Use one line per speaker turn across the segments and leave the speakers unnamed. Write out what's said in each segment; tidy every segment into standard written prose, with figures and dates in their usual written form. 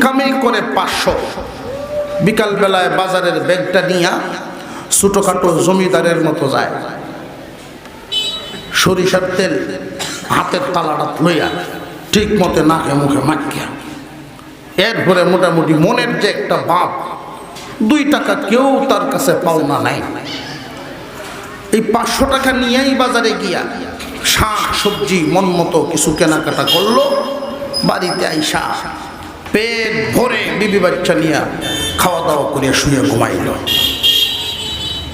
ইনকামই করে 500, বিকালবেলায় বাজারের ব্যাগটা নিয়ে ছোটোখাটো জমিদারের মতো যায়, সরিষার তেল হাতের তালাটা লইয়া ঠিক মতে নাকে মুখে মাখিয়া, এরপরে মোটামুটি মনের যে একটা ভাব, 2 টাকা কেউ তার কাছে পাওনা নাই, এই 500 টাকা নিয়েই বাজারে গিয়া শাক সবজি মন মতো কিছু কেনাকাটা করলো, বাড়িতে আইসা পেট ভরে বিবি বাচ্চা নিয়ে খাওয়া দাওয়া করে শুয়ে ঘুমাইল।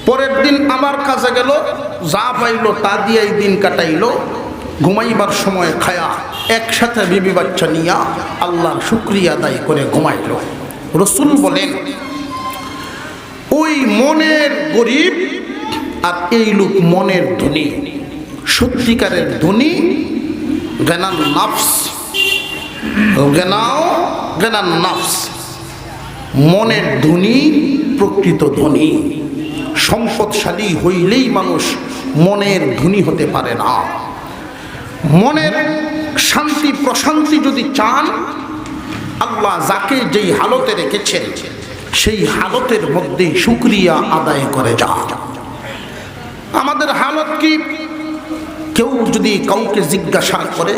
পরের দিন আমার কাছে গেল, যা পাইল তা দিয়েই দিন কাটাইল। ঘুমাইবার সময় খায়া একসাথে বিবি বাচ্চা নিয়া আল্লাহর শুকরিয়া আদায় করে ঘুমাইল। রসুল বলেন, ওই মনের গরিব আর এই লোক মনের ধনী। সত্যিকারের ধনী গেনান নাফস, গেনান নাফস, মনের ধনী প্রকৃত ধনী। সম্পদশালী হইলেই মানুষ মনের ধনী হতে পারে না। মনের শান্তি প্রশান্তি যদি চান, আল্লাহ যাকে যেই হালতে রেখেছেন সেই হালতের মধ্যে শুকরিয়া আদায় করে যান। আমাদের হালত কি? কেউ যদি কাউকে জিজ্ঞাসা করে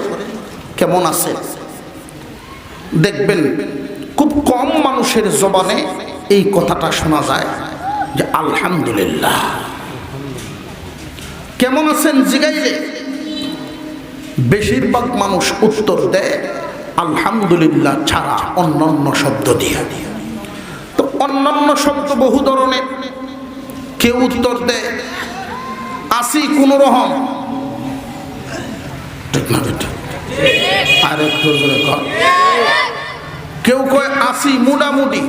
কেমন আছে, দেখবেন খুব কম মানুষের জবানে এই কথাটা শোনা যায় যে আলহামদুলিল্লাহ। কেমন আছেন জিগাইলে বেশিরভাগ মানুষ উত্তর দেয় আলহামদুলিল্লাহ ছাড়া অন্যান্য শব্দ দিয়ে। তো অন্যান্য শব্দ বহু ধরনের। কেউ উত্তর দেয় আসি কোন রকম, ঠিক না বেটা? আর একটু জোরে কর। কেউ কয় আসি মোটামুটি,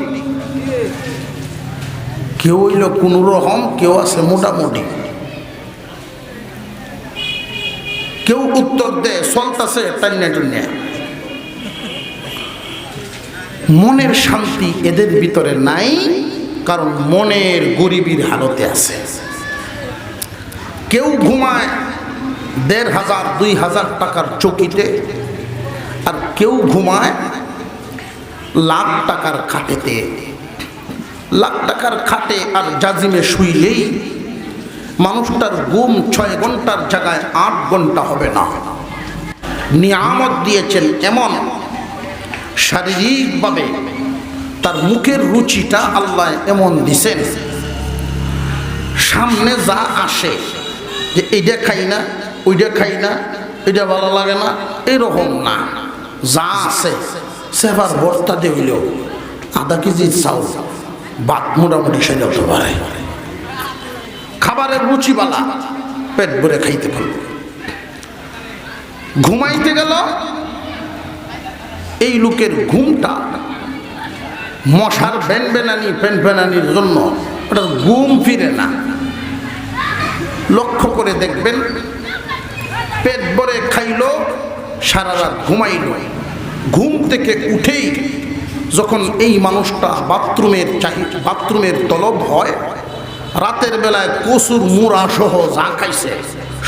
কেউ হইল কোন রকম, কেউ আছে মোটামুটি। কেউ উত্তর দেয় চলতেছে টান্না টান্না। মনের শান্তি এদের ভিতরে নাই, কারণ মনের গরিবীর হালতে আছে। কেউ ঘুমায় 1,500 2,000 টাকার চকিতে, আর কেউ ঘুমায় লাখ টাকার খাটেতে। লাখ টাকার খাটে আর জাজিমে শুইলেই মানুষটার ঘুম 6 ঘন্টার জায়গায় 8 ঘন্টা হবে না। নিয়ামত দিয়েছেন এমন, শারীরিকভাবে তার মুখের রুচিটা আল্লাহ এমন দিছেন, সামনে যা আসে যে এইটা খাই না, ওইটা খাই না, এটা ভালো লাগে না, এরকম না। যা আছে সেবার বর্তা দিলেও আধা কেজি চাউল ভাত মোটামুটি সেটা হতে পারে। খাবারের রুচিবালা, পেট ভরে খাইতে পারবে। ঘুমাইতে গেল, এই লোকের ঘুমটা মশার ফেনফেনানির জন্য ওটার ঘুম ফিরে না। লক্ষ্য করে দেখবেন, পেট ভরে খাইল, সারা রাত ঘুমাইল, ঘুম থেকে উঠেই যখন এই মানুষটা বাথরুমের তলব হয়, রাতের বেলায় কচুর মুড়া সহ যা খাইছে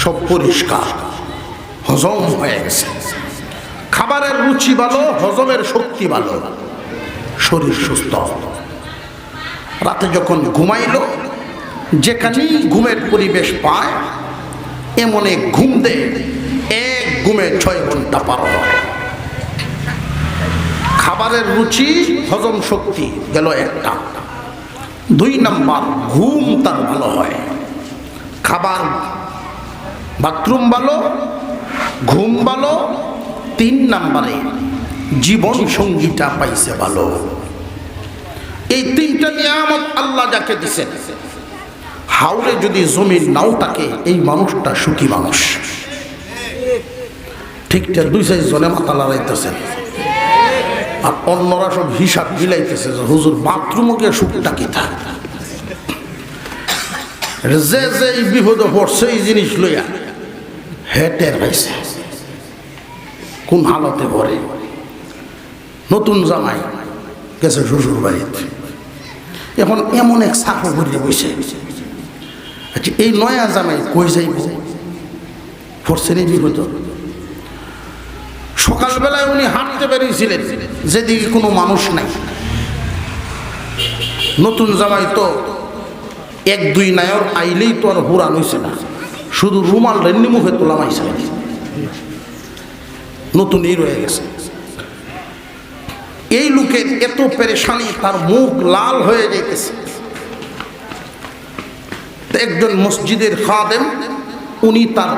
সব পরিষ্কার, হজম হয়ে গেছে। খাবারের রুচি ভালো, হজমের শক্তি ভালো, শরীর সুস্থ। রাতে যখন ঘুমাইল, যেখানেই ঘুমের পরিবেশ পায় এমন এক ঘুম দেয়, এক ঘুমে 6 ঘন্টা পার হয়। খাবারের রুচি, হজম শক্তি গেল একটা। 2 নাম্বার, ঘুম তার ভালো হয়। খাবার, বাথরুম ভালো, ঘুম ভালো। 3 নাম্বারে জীবন সঙ্গীটা পাইছে ভালো। এই 3টা নিয়ামত আল্লাহ যাকে দিছেন, হাওড়ে যদি জমির নাও থাকে এই মানুষটা সুখী মানুষ। ঠিকঠাক 2-4 জনে মাথা লড়াইতেছেন, আর অন্যরা সব হিসাব মিলাইতেছে যে হুজুর বাথরুমকে সুখটা কি থাক, যে যে এই বিপদে পড়ছে এই জিনিস লইয়া হেটের পাইছে কোন হালতে পড়ে। নতুন জামাই গেছে শ্বশুর বাড়িতে, এখন এমন এক সাফা ঘুরিয়ে বসে। আচ্ছা, এই নয়া জামাই কই যাইব, পড়ছে নি বিপদ। সকালবেলায় উনি হাঁটতে বেরিয়েছিলেন, যেদিকে কোনো মানুষ নাই। নতুন জামাই তো এক দুই নায়র আইলেই তো আর হুরান হইছে না, শুধু রুমাল রেন্নি মুখে তোলা মাইছে, নতুনই রয়ে গেছে। এই লোকের এত পেরেশানি, তার মুখ লাল হয়ে যাইতেছে। একজন মসজিদের খাদেম, উনি তার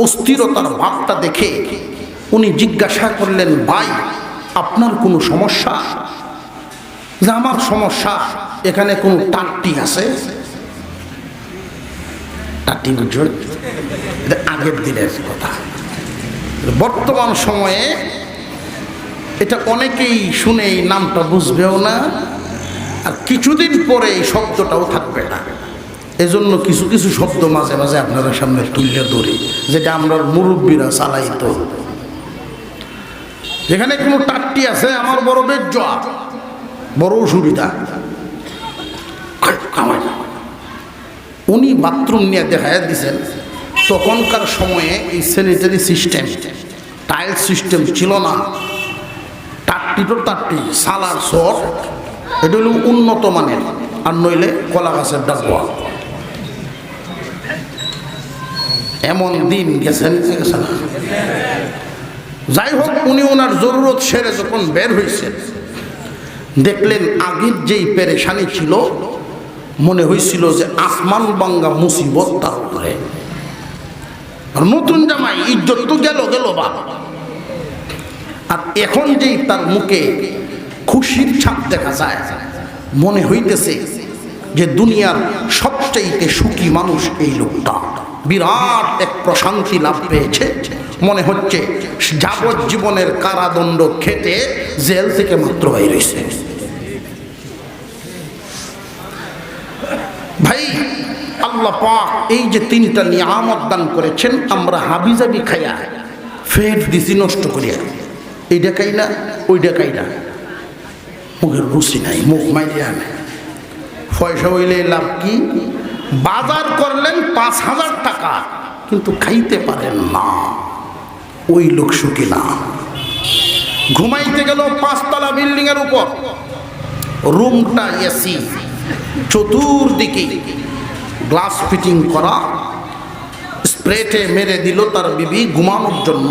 অস্থিরতার ভাবটা দেখে উনি জিজ্ঞাসা করলেন, ভাই আপনার কোনো সমস্যা? যে আমার সমস্যা, এখানে কোনো টাট্টি আছে? টাট্টি বুঝুন, এটা আগের দিনের কথা। বর্তমান সময়ে এটা অনেকেই শুনে এই নামটা বুঝবেও না, আর কিছুদিন পরে এই শব্দটাও থাকবে না। এজন্য কিছু কিছু শব্দ মাঝে মাঝে আপনারা সামনে তুলে ধরি, যেটা আমরা মুরব্বীরা চালাইতো। যেখানে কোনো টাট্টি আছে, আমার বড় বেজ্জয়া, বড় অসুবিধা। উনি বাথরুম নিয়ে দেখায় দিছেন, তখনকার সময়ে এই স্যানিটারি সিস্টেম, টাইলস সিস্টেম ছিল না। টাট্টি তো টাট্টি, সালার সর, এটা হলো উন্নত মানের, আর নইলে কলা গাছের ডাকুয়া। এমন দিন গেছেন। যাই হোক, উনি ওনার জরুরত সেরে যখন বের হয়েছেন, দেখলেন আগের যেই পেরেশানি ছিল, মনে হয়েছিল যে আসমান ভাঙ্গা মুসিবত তার উপরে। আর নতুন জামাই, ইজ্জত তো গেল বা। আর এখন যেই তার মুখে খুশির ছাপ দেখা যায়, মনে হইতেছে যে দুনিয়ার সবচাইতে সুখী মানুষ এই লোকটা। বিরাট এক প্রশান্তি লাভ পেয়েছে, মনে হচ্ছে যাবজ্জীবনের কারাদণ্ড খেতে জেল থেকে মাত্র বাইর হয়েছে। ভাই, আল্লাহ পাক এই যে তিনটা নিয়ামত দান করেছেন, আমরা হাবিজাবি খাইয়া ফের দিছি নষ্ট করিয়া, এইটা খাই না ওইটা খাই না, মুখের রুচি নাই, মুখ মাইরিয়া নেই। পয়সা হইলে লাভ কি? বাজার করলেন ৫,০০০ টাকা, কিন্তু খাইতে পারেন না, ওই লোক সুখী না। ঘুমাইতে গেল ৫ তলা বিল্ডিং এর উপর, রুমটা এসি, চতুর্দিকে গ্লাস ফিটিং করা, স্প্রেটে মেরে দিল তার বিবি ঘুমানোর জন্য।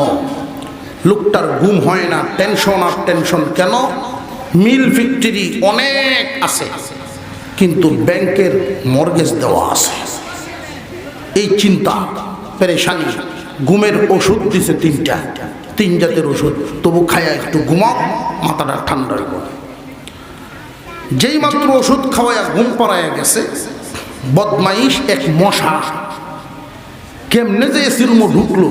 লোকটার ঘুম হয় না, টেনশন আর টেনশন। কেন? মিল ফ্যাক্টরি অনেক আছে, কিন্তু ব্যাংকের মর্গেজ দেওয়া আছে। এই চিন্তা, পেরেশানি। ঘুমের ওষুধ দিছে ৩টা, ৩ জাতের ওষুধ, তবু খায়া একটু ঘুমাও, মাথাটা ঠান্ডা হইব। যেই মাত্র ওষুধ খাওয়াইয়া ঘুম পাড়াইয়া গেছে, বদমাইশ এক মশা কেমনে যে এসির রুমে ঢুকলো,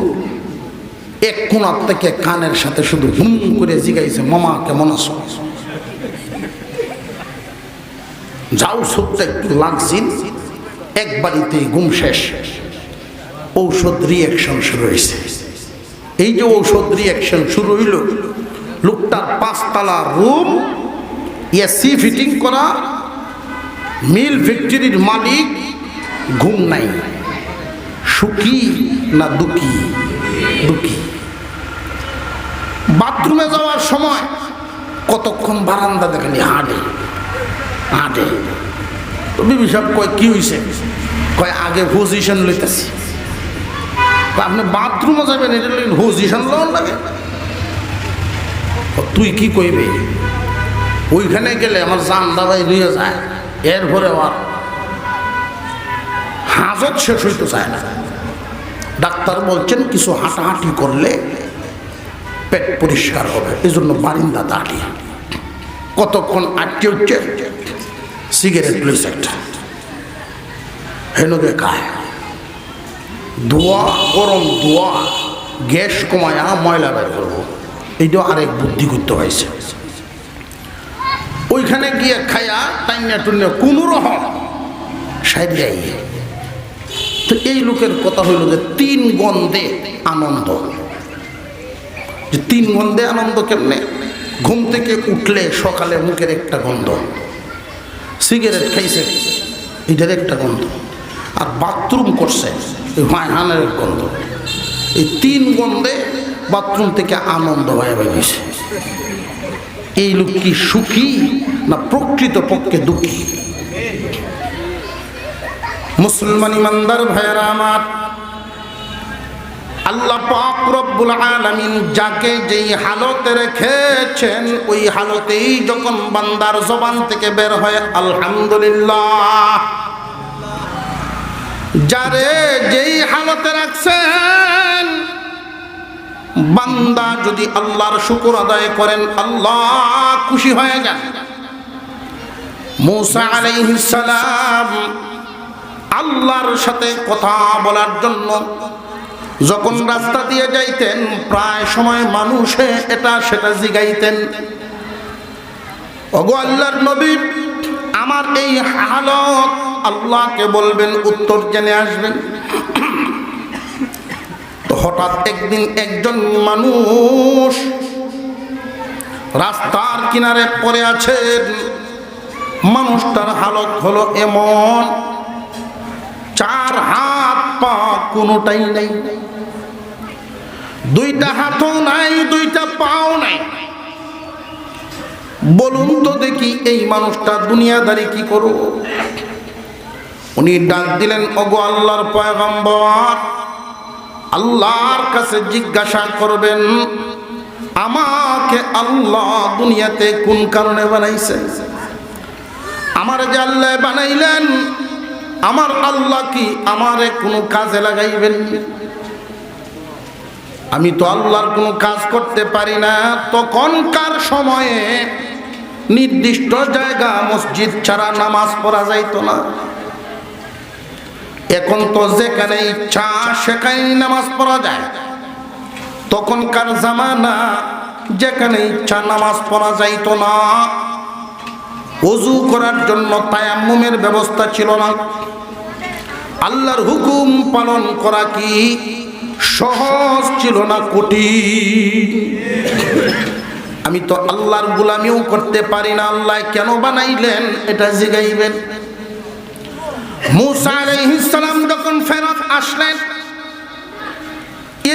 এক কোণার থেকে কানের সাথে শুধু হুম করে জিগাইছে, মামা কেমন আছো? যাও সত্যি একটু লাগছিল, একবারিতেই ঘুম শেষ। ঔষধ রিয়াকশন শুরু হয়েছে। এই যে ঔষধ রিয়াকশন শুরু হইল, লোকটার ৫ তলা রুম, এসি ফিটিং করা, মিল ফ্যাক্টরির মালিক, ঘুম নাই। সুখী না দুঃখী? দুঃখী। বাথরুমে যাওয়ার সময় কতক্ষণ বারান্দা দেখেনি, হাঁটে হাঁটে। তো বিবি সাহেব কয়, কি হয়েছে? কয়, আগে পজিশন লইতেছি। আপনি বাথরুমে যাবেন, এটা পজিশন লওয়ার লাগে? তুই কি কইবে? ওইখানে গেলে আমার জান দাবাই নিয়ে যায়, এরপরে আর হাজত শেষ হইতে চায় না। ডাক্তার বলছেন কিছু হাঁটাহাঁটি করলে পেট পরিষ্কার হবে, এই জন্য বারিন্দা দাঁড়িয়ে কতক্ষণ আটকে উঠছে, সিগারেট লইছে একটা, হেনকে খায়। ধোয়া, গরম ধোয়া, গ্যাস কমায়া ময়লা বের করবো, এইটাও আরেক বুদ্ধি করতে হয়েছে। ওইখানে গিয়ে খায়া টাইনা টুনে কোনো রকম সাইড। তো এই লোকের কথা হইল যে ৩ গন্ধে আনন্দ। যে ৩ গন্ধে আনন্দ কেমনে? ঘুম থেকে উঠলে সকালে মুখের একটা গন্ধ, সিগারেট খাইছে এটার একটা গন্ধ, আর বাথরুম করছে এই হানের গন্ধ। এই ৩ গন্ধে বাথরুম থেকে আনন্দ হয়ে বেরিয়েছে। এই লোক কি সুখী না প্রকৃত পক্ষে দুঃখী? মুসলমান ইমানদার ভাইয়েরা আমার, আল্লাহ পাক রব্বুল আলামিন যাকে যেই হালতে রেখেছেন ওই হালতেই যখন বান্দার জবান থেকে বের হয় আলহামদুলিল্লাহ, যারে যেই হালতে রাখছেন বান্দা যদি আল্লাহর শুকর আদায় করেন আল্লাহ খুশি হয়ে যান। মূসা আলাইহিস সালাম আল্লাহর সাথে কথা বলার জন্য যখন রাস্তা দিয়ে যাইতেন প্রায় সময় মানুষে এটা সেটা জিগাইতেন, ওগো আল্লাহর নবী আমার এই হালত, আল্লাহকে বলবেন উত্তর জেনে আসবেন। তো হঠাৎ একদিন একজন মানুষ রাস্তার কিনারে পড়ে আছেন, মানুষটার হালত হলো এমন, চার হাত পা কোনোটাই নাই, দুইটা হাতও নাই, দুইটা পাও নাই। বলুন তো দেখি এই মানুষটা দুনিয়াদারি কি করো? উনি ডাক দিলেন, ওগো আল্লাহর পয়গম্বর, আল্লাহর কাছে জিজ্ঞাসা করবেন আমাকে আল্লাহ দুনিয়াতে কোন কারণে বানাইছে? আমার যে আল্লাহ বানাইলেন, আমার আল্লাহ কি আমারে কোনো কাজে লাগাইবেন? আমি তো আল্লাহর কোনো কাজ করতে পারি না। তখনকার সময়ে নির্দিষ্ট জায়গা মসজিদ ছাড়া নামাজ পড়া যাইতো না। এখন তো যেখানে ইচ্ছা সেখানেই নামাজ পড়া যায়। তখনকার জামানা যেখানে ইচ্ছা নামাজ পড়া যাইতো না। ওযু করার জন্য তায়াম্মুমের ব্যবস্থা ছিল না। আল্লাহর হুকুম পালন করা কি সহজ ছিল না, কঠিন। আমি তো আল্লাহর গোলামিও করতে পারি না, আল্লাহ কেন বানাইলেন এটা জিগাইবেন। মূসা আলাইহিস সালাম যখন ফেরত আসলেন,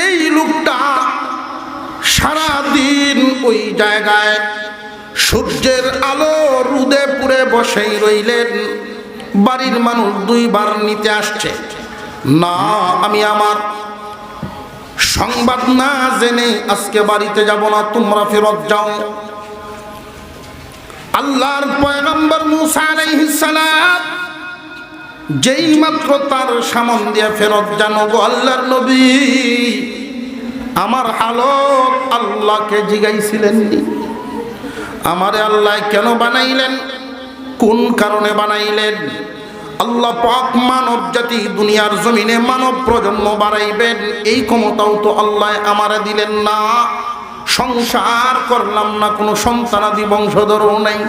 এই লোকটা সারা দিন ওই জায়গায় সূর্যের আলো রোদে পুড়ে বসেই রইলেন। বাড়ির মানুষ দুইবার নিতে আসছে, না আমি আমার সংবাদ না জেনে আজকে বাড়িতে যাব না, তোমরা ফেরত যাও। আল্লাহর পয়গম্বর মূসা আলাইহিস সালাম যেই মাত্র তার সামন দিয়ে ফেরত জানো, গো আল্লাহর নবী আমার হালত আল্লাহকে জিগাইছিলেন, আমারে আল্লাহ কেন বানাইলেন, কোন কারণে বানাইলেন? আল্লাহ পাক মানব জাতি দুনিয়ার জমিনে মানব প্রজন্ম বাড়াইবেন এই ক্ষমতাও তো আল্লাহ আমারে দিলেন না। সংসার করলাম না, কোনো সন্তানাদি বংশধরও নাই,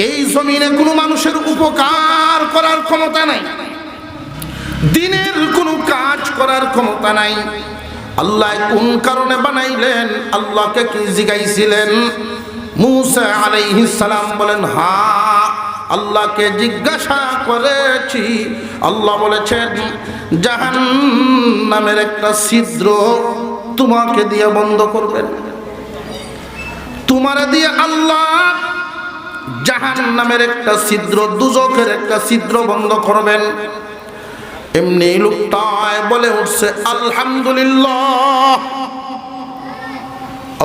এই জমিনে কোনো মানুষের উপকার করার ক্ষমতা নাই, দিনের কোনো কাজ করার ক্ষমতা নাই। আল্লাহ কোন কারণে বানাইলেন, আল্লাহকে কি জিগাইছিলেন? মূসা আলাইহিস সালাম বলেন, হ্যাঁ আল্লাহকে জিজ্ঞাসা করেছি। আল্লাহ বলেছেন জাহান্নামের একটা ছিদ্র তোমাকে দিয়ে বন্ধ করবেন, তোমারে দিয়ে আল্লাহ জাহান্নামের একটা ছিদ্র, দুজখের একটা ছিদ্র বন্ধ করবেন। এমনি লোকটায় বলে উঠছে আলহামদুলিল্লাহ,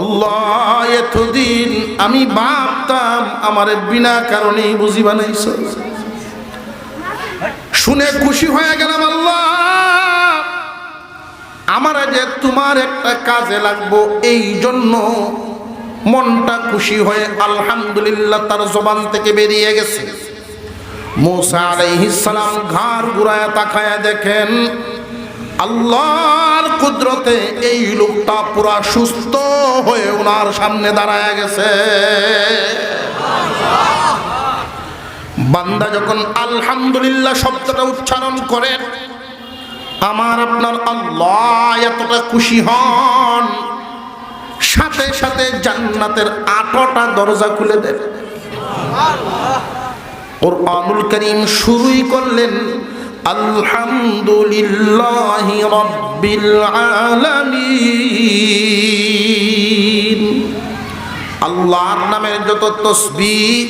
আল্লাহ এতদিন আমি ভাবতাম আমারে বিনা কারণেই বুঝি বানাইছ। শুনে খুশি হয়ে গেলাম, আল্লাহ আমারে যে তোমার একটা কাজে লাগবো এই জন্য মনটা খুশি হয়ে আলহামদুলিল্লাহ তার জবান থেকে বেরিয়ে গেছে। মূসা আলাইহিস সালাম ঘাড় ঘুরায় তাকায়া দেখেন আল্লাহর কুদরতে এই লোকটা পুরা সুস্থ হয়ে ওনার সামনে দাঁড়ায় গেছে। বান্দা যখন আলহামদুলিল্লাহ শব্দটা উচ্চারণ করে, আমার আপনার আল্লাহ এতটা খুশি হন, সাথে সাথে জান্নাতের 8টা দরজা খুলে দেন। কুরআনুল কারীম শুরুই করলেন আলহামদুলিল্লাহি রাব্বিল আলামিন। আল্লাহর নামের যত তাসবিহ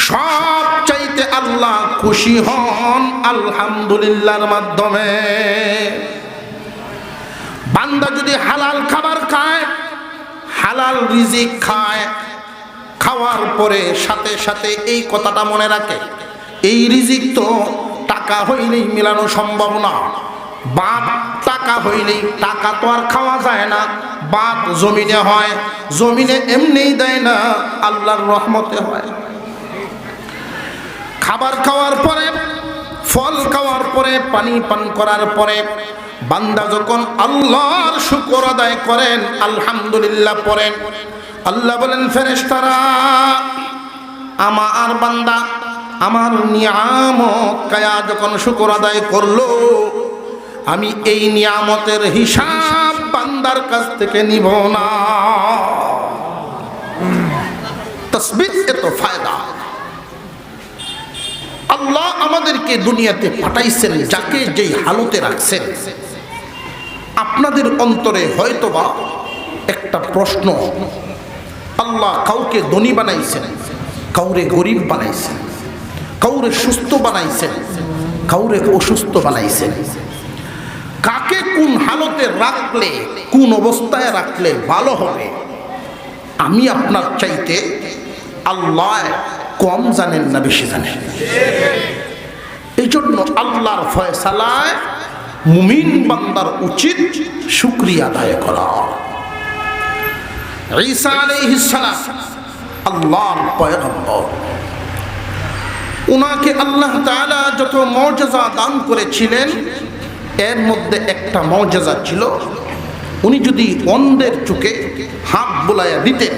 সব চাইতে আল্লাহ খুশি হন আলহামদুলিল্লাহর মাধ্যমে। বান্দা যদি হালাল খাবার খায়, হালাল রিজিক খায়, খাওয়ার পরে সাথে সাথে এই কথাটা মনে রাখে, এই রিজিক তো টাকা হইলেই মেলানো সম্ভব না। বাপ টাকা হইলেই, টাকা তো আর খাওয়া যায় না। বাপ জমিনে হয়, জমিনে এমনিই দেয় না, আল্লাহর রহমতে হয়। খাবার খাওয়ার পরে, ফল খাওয়ার পরে, পানি পান করার পরে বান্দা যখন আল্লাহর শুকর আদায় করেন, আলহামদুলিল্লাহ পড়েন, আল্লাহ বলেন ফেরেশতারা, আমার বান্দা আমার নিয়ামত কায়া যখন শুকর আদায় করলো, আমি এই নিয়ামতের হিসাব বান্দার কাছ থেকে নিব না। তাসবিহ এত ফায়দা। আল্লাহ আমাদেরকে দুনিয়াতে পাঠাইছেন, যাকে যেই হালতে রাখছেন। আপনাদের অন্তরে হয়তোবা একটা প্রশ্ন, আল্লাহ কাউকে ধনী বানাইছেন, কাউরে গরিব বানাইছেন, কাউরে সুস্থ বানাইছেন, কাউরে অসুস্থ বানাইছেন। কাকে কোন হালতে রাখলে, কোন অবস্থায় রাখলে ভালো হবে, আমি আপনার চাইতে আল্লাহ কম জানেন না বেশি জানেন। এই জন্য আল্লাহর ফয়সালায় মুমিন বান্দার উচিত শুকরিয়া আদায় করা। ঈসা আলাইহিস সালাম আল্লাহর পয়গম্বর, উনাকে আল্লাহ তাআলা যত মুজিজা দান করেছিলেন, এর মধ্যে একটা মুজিজা ছিল, উনি যদি অন্ধের চোখে হাত বুলাইয়া দিতেন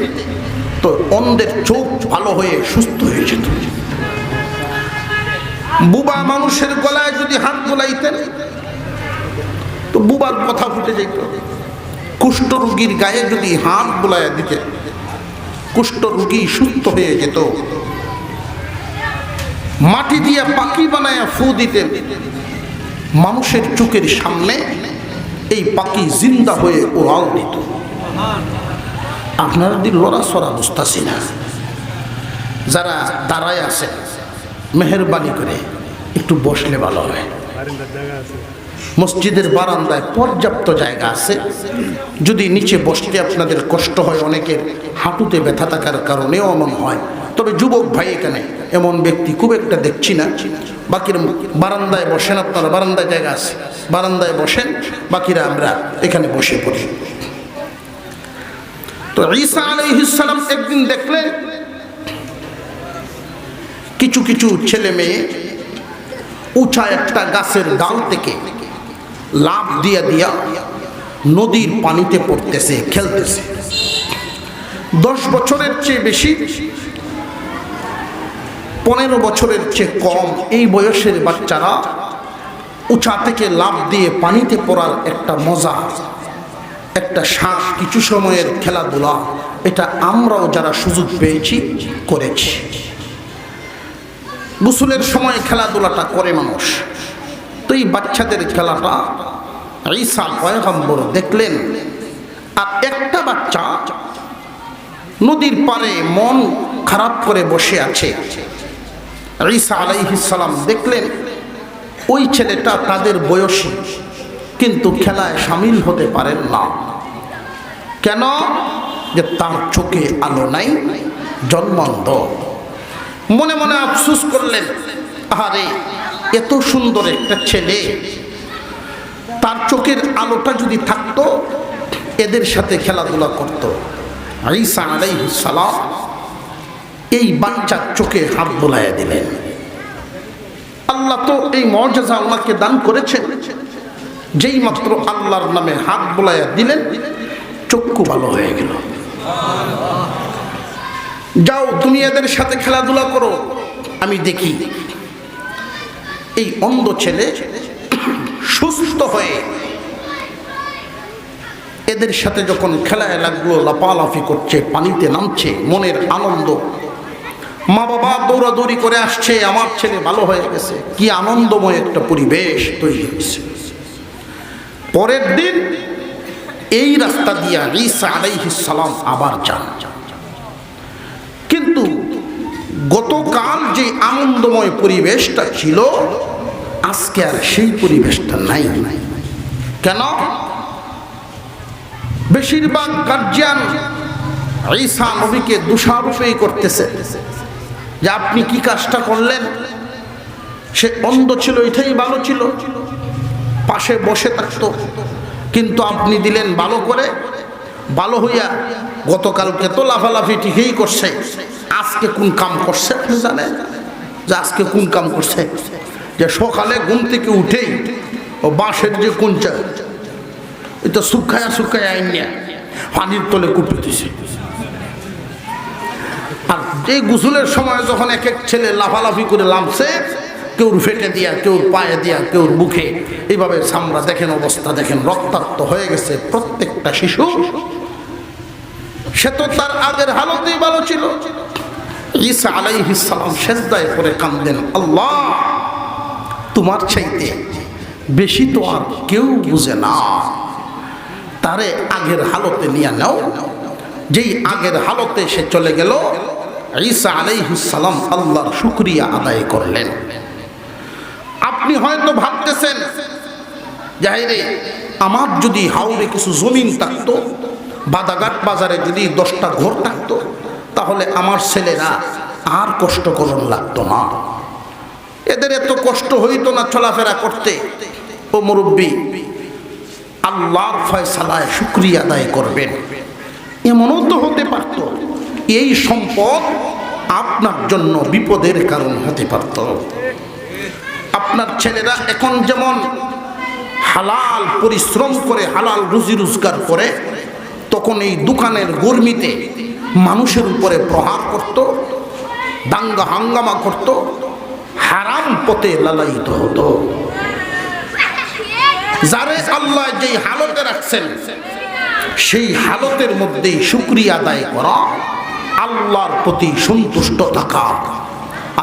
তো অন্ধের চোখ ভালো হয়ে সুস্থ হয়ে যেত। বুবা মানুষের গলায় যদি হাত বুলাইতেন তো বুবার কথা ফুটে যেত। কুষ্ঠ রোগীর গায়ে যদি হাত বুলাইয়া দিতেন, কুষ্ঠ রোগী সুস্থ হয়ে যেত। মাটি দিয়ে পাখি বানায় ফু দিতেন, মানুষের চোখের সামনে এই পাখি জিন্দা হয়ে উড়াল দিত। আপনারা দিন লড়াছড়া বুঝতেছি না। যারা দাঁড়ায় আছেন, মেহরবানি করে একটু বসলে ভালো হয়। মসজিদের বারান্দায় পর্যাপ্ত জায়গা আছে। যদি নিচে বসতে আপনাদের কষ্ট হয়, অনেকের হাঁটুতে ব্যথা থাকার কারণেও এমন হয়, তবে যুবক ভাই এখানে এমন ব্যক্তি খুব একটা দেখছি না। বাকিরা বারান্দায় বসেন, আপনারা বারান্দায় জায়গা আছে, বারান্দায় বসেন, বাকিরা আমরা এখানে বসে পড়ি। তো ঈসা আলাইহিস সালাম একদিন দেখলেন কিছু কিছু ছেলে মেয়ে উঁচা একটা গাছের ডাল থেকে লাফ দিয়া দিয়া নদীর পানিতে পড়তেছে, খেলতেছে। 10 বছরের চেয়ে বেশি, 15 বছরের চেয়ে কম এই বয়সের বাচ্চারা উঁচা থেকে লাফ দিয়ে পানিতে পড়ার একটা মজা, একটা শাঁখ, কিছু সময়ের খেলাধুলা, এটা আমরাও যারা সুযোগ পেয়েছি করেছি। গোসলের সময় খেলাধুলাটা করে মানুষ। তো এই বাচ্চাদের খেলাটা ঈসা পয়গম্বর দেখলেন। আর একটা বাচ্চা নদীর পাড়ে মন খারাপ করে বসে আছে। ঈসা আলাইহিস সালাম দেখলেন ওই ছেলেটা তাদের বয়সী, কিন্তু খেলায় শামিল হতে পারেন না। কেন? যে তার চোখে আলো নাই, জন্মন্ধ। মনে মনে আফসোস করলেন, আরে এত সুন্দর একটা ছেলে, তার চোখের আলোটা যদি থাকতো এদের সাথে খেলাধুলা করত। ঈসা আলাইহিস সালাম এই বাচ্চার চোখে হাত বোলাইয়া দিলেন। আল্লাহ তো এই মুজিজা ওনাকে দান করেছেন, যেই মাত্র আল্লাহর নামে হাত বোলাইয়া দিলেন, চক্ষু ভালো হয়ে গেল। যাও তুমি এদের সাথে খেলাধুলা করো, আমি দেখি। এই অন্ধ ছেলে সুস্থ হয়ে এদের সাথে যখন খেলায় লাগলো, লাফালাফি করছে, পানিতে নামছে, মনের আনন্দ। মা বাবা দৌড়াদৌড়ি করে আসছে, আমার ছেলে ভালো হয়ে গেছে, কি আনন্দময় একটা পরিবেশ তৈরি হয়েছে। পরের দিন এই রাস্তা দিয়া ঈসা আলাইহিস সালাম আবার যান, কিন্তু গতকাল যে আনন্দময় পরিবেশটা ছিল আজকে আর সেই পরিবেশটা নাই। কেন? বেশিরভাগ গার্জিয়ান ঈসা নবীকে দোষারোপই করতেছে যে আপনি কি কাজটা করলেন, সে অন্ধ ছিল, এটাই ভালো ছিল, পাশে বসে থাকতো, কিন্তু আপনি দিলেন ভালো করে, ভালো হইয়া গতকালকে তো লাফালাফি ঠিকই করছে, আজকে কোন কাম করছে আপনি জানেন? যে আজকে কোন কাম করছে? যে সকালে ঘুম থেকে উঠেই ও বাঁশের যে কুঞ্চা এটা শুকায়া শুকায়া আইনিয়া পানির তলে কুপে দিছে। আর এই গোসলের সময় যখন এক এক ছেলে লাফালাফি করে নামছে, কেউর ফেটে দিয়া, কেউর পায়ে দিয়া, কেউর মুখে, এইভাবে সামরা দেখেন, অবস্থা দেখেন, রক্তাক্ত হয়ে গেছে প্রত্যেকটা শিশু। সে তো তার আগের হালতেই ভালো ছিল। ঈসা আলাইহিস সালাম সেজদায় পড়ে কাঁদেন, আল্লাহ তোমার চাইতে বেশি তো আর কেউ বুঝে না, তারে আগের হালতে নিয়ে নাও। যেই আগের হালতে সে চলে গেল, ঈসা আলাইহিস সালাম আল্লাহর শুকরিয়া আদায় করলেন। আপনি হয়তো ভাবতেছেন যাইরে আমার যদি হাওড়ে কিছু জমিন থাকতো, বাদাঘাট বাজারে যদি 10টা ঘর থাকতো, তাহলে আমার ছেলেরা আর কষ্ট করন লাগতো না, এদের এত কষ্ট হইতো না চলাফেরা করতে। ও মুরব্বী, আল্লাহর ফয়সালায় শুকরিয়া আদায় করবেন। এমনও তো হতে পারত এই সম্পদ আপনার জন্য বিপদের কারণ হতে পারত। আপনার ছেলেরা এখন যেমন হালাল পরিশ্রম করে হালাল রুজি রোজগার করে, তখন এই দোকানের গরমিতে মানুষের উপরে প্রহার করত, দাঙ্গা হাঙ্গামা করত, হারাম পথে লালায়িত হতো। যারে আল্লাহ যেই হালতে রাখছেন সেই হালতের মধ্যেই শুকরিয়া আদায় করা, আল্লাহর প্রতি সন্তুষ্ট থাকা।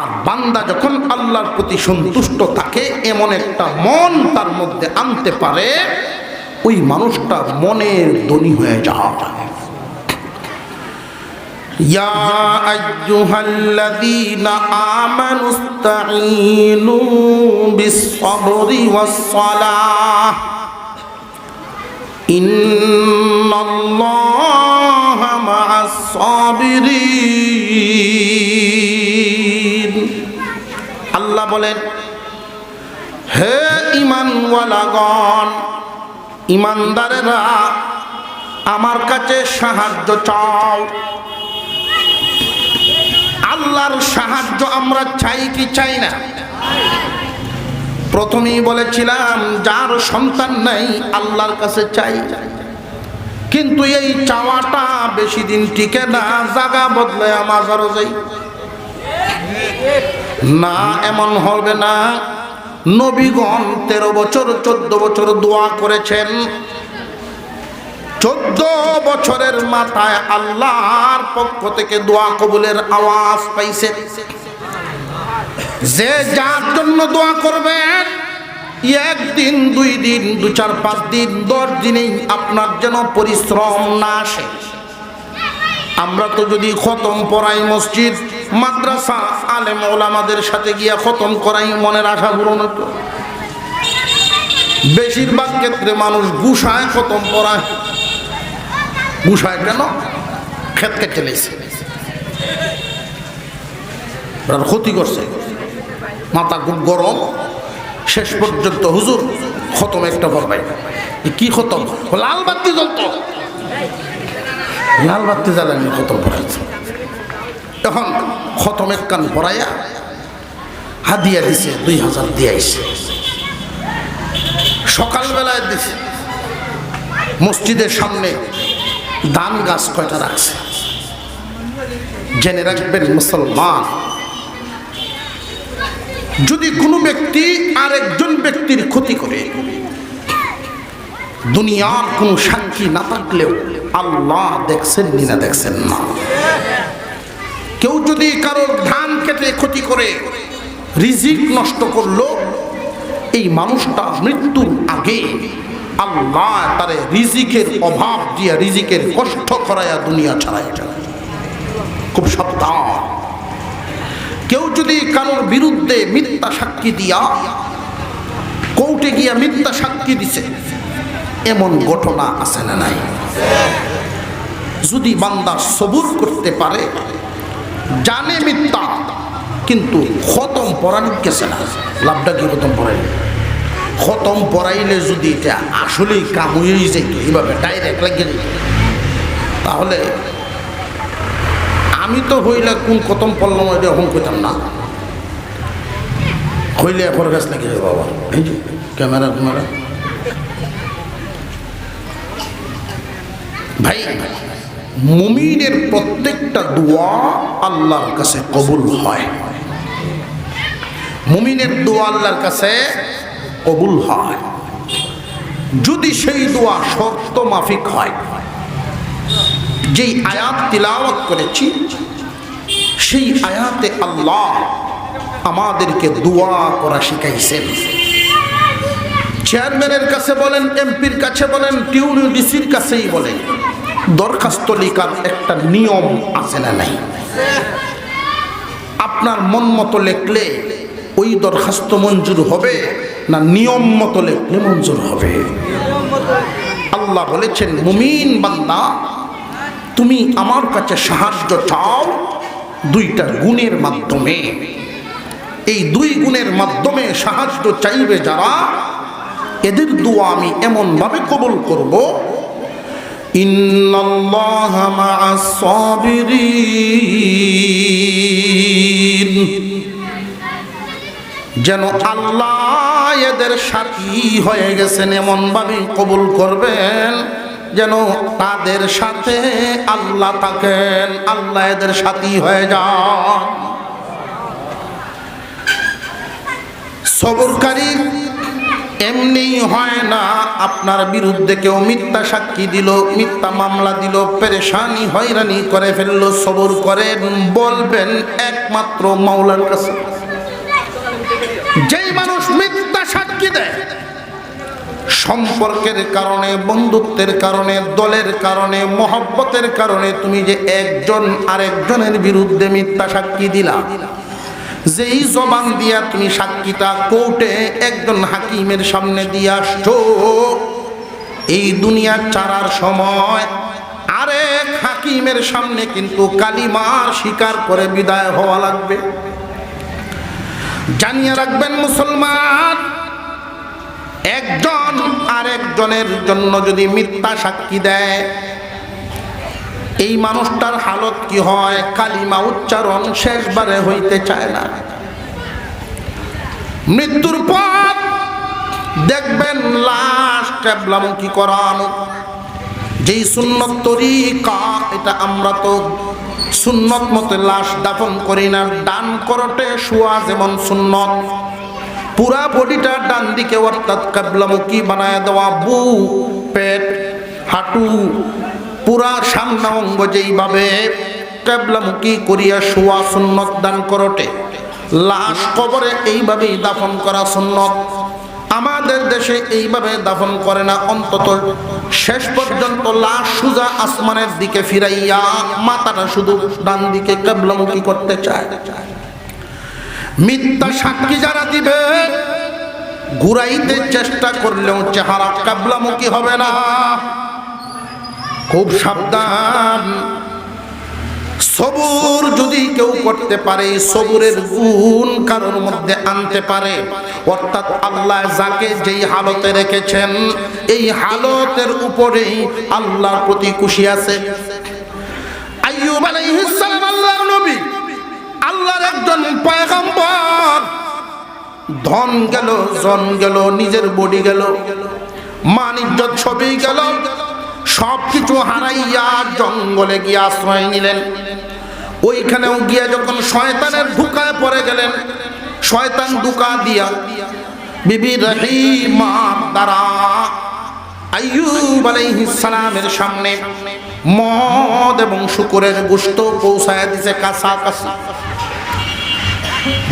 আর বান্দা যখন আল্লাহর প্রতি সন্তুষ্ট থাকে, এমন একটা মন তার মধ্যে আনতে পারে, ওই মানুষটা মনের ধনী হয়ে যায়। ইয়া আইয়ুহাল্লাযীনা আমানুস্তাঈনু বিস-সাবরি ওয়াস-সালাহ ইন্নাল্লাহা মা'আস-সাবিরিন। আল্লাহ বলেন, হে ঈমানওয়ালাগণ, ঈমানদারেরা আমার কাছে সাহায্য চাও। আল্লাহর সাহায্য আমরা চাই কি চাই না? প্রথমেই বলেছিলাম যার সন্তান নাই আল্লাহর কাছে চাই, কিন্তু এই চাওয়াটা বেশি দিন টিকে না, জায়গা বদলে মাজারও যাই না, এমন হবে না। নবীগণ 13 বছর 14 বছর দোয়া করেছেন, 14 বছরের মাথায় আল্লাহর পক্ষ থেকে দোয়া কবুলের আওয়াজ পাইছে। যে যার জন্য দোয়া করবেন, 1 দিন 2 দিন 2 4 5 দিন 10 দিনেই আপনার যেন পরিশ্রম না আসে। আমরা তো যদি খতম পড়াই, মসজিদ মাদ্রাসা আলেম ওলামাদের সাথে গিয়া খতম করাই, মনের আশা পূরণ হতো। বেশিরভাগ ক্ষেত্রে মানুষ গুসায় খতম পড়ায়। গুসায় কেন? ক্ষেত কেটে লেছে, ক্ষতি করছে, মাথা খুব গরম। শেষ পর্যন্ত হুজুর খতম একটা পড়বাই। কি খতম? লাল বাতি জ্বলত, লাল বাতি জ্বালানি খতম পড়াইছে। তখন খতম এক কান পড়াইয়া হাদিয়া দিছে, 2000 দিয়াইছে। সকালবেলায় দিছে, মসজিদের সামনে ধান গাছ কয়টা রাখছে। জেনে রাখবেন মুসলমান, যদি কোনো ব্যক্তি আরেকজন ব্যক্তির ক্ষতি করে, দুনিয়ার কোনো সাক্ষী না থাকলেও আল্লাহ দেখছেন না দেখছেন না। কেউ যদি কারোর ধান কেটে ক্ষতি করে রিজিক নষ্ট করলো, এই মানুষটা মৃত্যুর আগে আল্লাহ তারে রিজিকের অভাব দিয়া রিজিকের কষ্ট করায়া দুনিয়া ছাড়াই যায়। খুব সাবধান। কেউ যদি কারোর বিরুদ্ধে মিথ্যা সাক্ষী দিয়া কোর্টে গিয়া মিথ্যা সাক্ষী দিছে, এমন ঘটনা আছে না নাই? যদি বান্দা সবুর করতে পারে, জানে মিথ্যা কিন্তু খতম পড়ানো গেছে না, লাভটা কি খতম পড়াই? খতম পড়াইলে যদি এটা আসলেই কাম হয়ে যেত, এইভাবে ডাইরেক্ট লাগিয়ে যেত, তাহলে আমি তো হইলে কোন খতম পড়লাম এটা এখন কইতাম না, হইলে এখন গাছ লাগিয়ে যাবে। বাবা এই যে ক্যামেরা ক্যামেরা ভাই, মুমিনের প্রত্যেকটা দোয়া আল্লাহর কাছে কবুল হয়। মুমিনের দোয়া আল্লাহর কাছে কবুল হয় যদি সেই দোয়া শর্ত মাফিক হয়। যেই আয়াত তিলাওয়াত করেছি সেই আয়াতে আল্লাহ আমাদেরকে দোয়া করা শিখাইছেন। চেয়ারম্যানের কাছে বলেন, এমপির কাছে বলেন, টিউনিডিসির কাছেই বলেন, দরখাস্ত লেখার একটা নিয়ম আছে না নাই? আপনার মন মতো লেখলে ওই দরখাস্ত মঞ্জুর হবে না নিয়ম মতো লেখলে মঞ্জুর হবে? আল্লাহ বলেছেন, মুমিন বান্দা তুমি আমার কাছে সাহায্য চাও দুইটা গুণের মাধ্যমে। এই দুই গুণের মাধ্যমে সাহায্য চাইবে যারা, এদের দোয়া আমি এমন ভাবে কবুল করব, ইন্নাল্লাহা মা'আস সাবিরিন, যেন আল্লাহ এদের সাথী হয়ে গেছেন, এমন ভাবে কবুল করবেন যেন তাদের সাথে আল্লাহ থাকেন, আল্লাহ এদের সাথী হয়ে যান। সবরকারী এমনি হয় না। আপনার বিরুদ্ধে কেউ মিথ্যা সাক্ষী দিল, মিথ্যা মামলা দিল, পেরেশানি হয়রানি করে ফেললো, সবর করেন, বলবেন একমাত্র মাওলার কাছে। যেই মানুষ মিথ্যা সাক্ষী দেয় সম্পর্কের কারণে, বন্ধুত্বের কারণে, দলের কারণে, মহব্বতের কারণে, তুমি যে একজন আরেকজনের বিরুদ্ধে মিথ্যা সাক্ষী দিলা, যেই জবান দিয়া তুমি সাক্ষীটা কোর্টে একজন হাকিমের সামনে দিয়ে আসছো, এই দুনিয়া ছাড়ার সময় আরেক হাকিমের সামনে কিন্তু কালিমা স্বীকার করে বিদায় হওয়া লাগবে। জানিয়ে রাখবেন মুসলমান, একজন আরেকজনের জন্য যদি মিথ্যা সাক্ষী দেয়, এই মানুষটার হালত কি হয়? কালিমা উচ্চারণ শেষবারে হইতে চায় না। মৃত্যুর পর দেখবেন লাশ কেবলামুখী করানো, যেই সুন্নত তরিকা, এটা আমরা তো সুন্নত মতে লাশ দাফন করি না। ডান করটে শোয়া যেমন সুন্নত, পুরা বডিটা ডান দিকে অর্থাৎ কেবলামুখী বানায় দেওয়া, বুক, পেট, হাঁটু, পুরা সামনা অঙ্গ যেইভাবে কেবলামুখী করিয়া শোয়া সুন্নত দান করটে। লাশ কবরে এইভাবেই দাফন করা সুন্নত। আমাদের দেশে এইভাবে দাফন করে না, অন্তত শেষ পর্যন্ত লাশ সুজা আসমানের দিকে ফিরাইয়া মাথাটা শুধু ডান দিকে কেবলামুখী করতে চায়। মিথ্যা সাক্ষী যারা দিবে, ঘুরাইতে চেষ্টা করলেও চেহারা কেবলামুখী হবে না। খুব সাবধান। সবুর যদি কেউ করতে পারে, সবুরের গুণ কারোর মধ্যে আনতে পারে, অর্থাৎ আল্লাহ যাকে যেই হালতে রেখেছেন এই হালতের উপরেই আল্লাহর প্রতি খুশি আছে। আইয়ুব আলাইহিস সালাম আল্লাহর নবী, আল্লাহর একজন পয়গম্বর। ধন গেল, জন গেল, নিজের বডি গেল, মান ইজ্জত সবই গেল, সবকিছু হারাইয়া জঙ্গলে গিয়ে আশ্রয় নিলেন। ওইখানেও গিয়া যখন শয়তানের ধোঁকায় পড়ে গেলেন, শয়তান ধোঁকা দিয়া বিবি রহিমা দ্বারা আইয়ুব আলাইহিস সালামের সামনে মদ এবং শুকরের গোশত পৌঁছায় দিছে কাছাকাছি।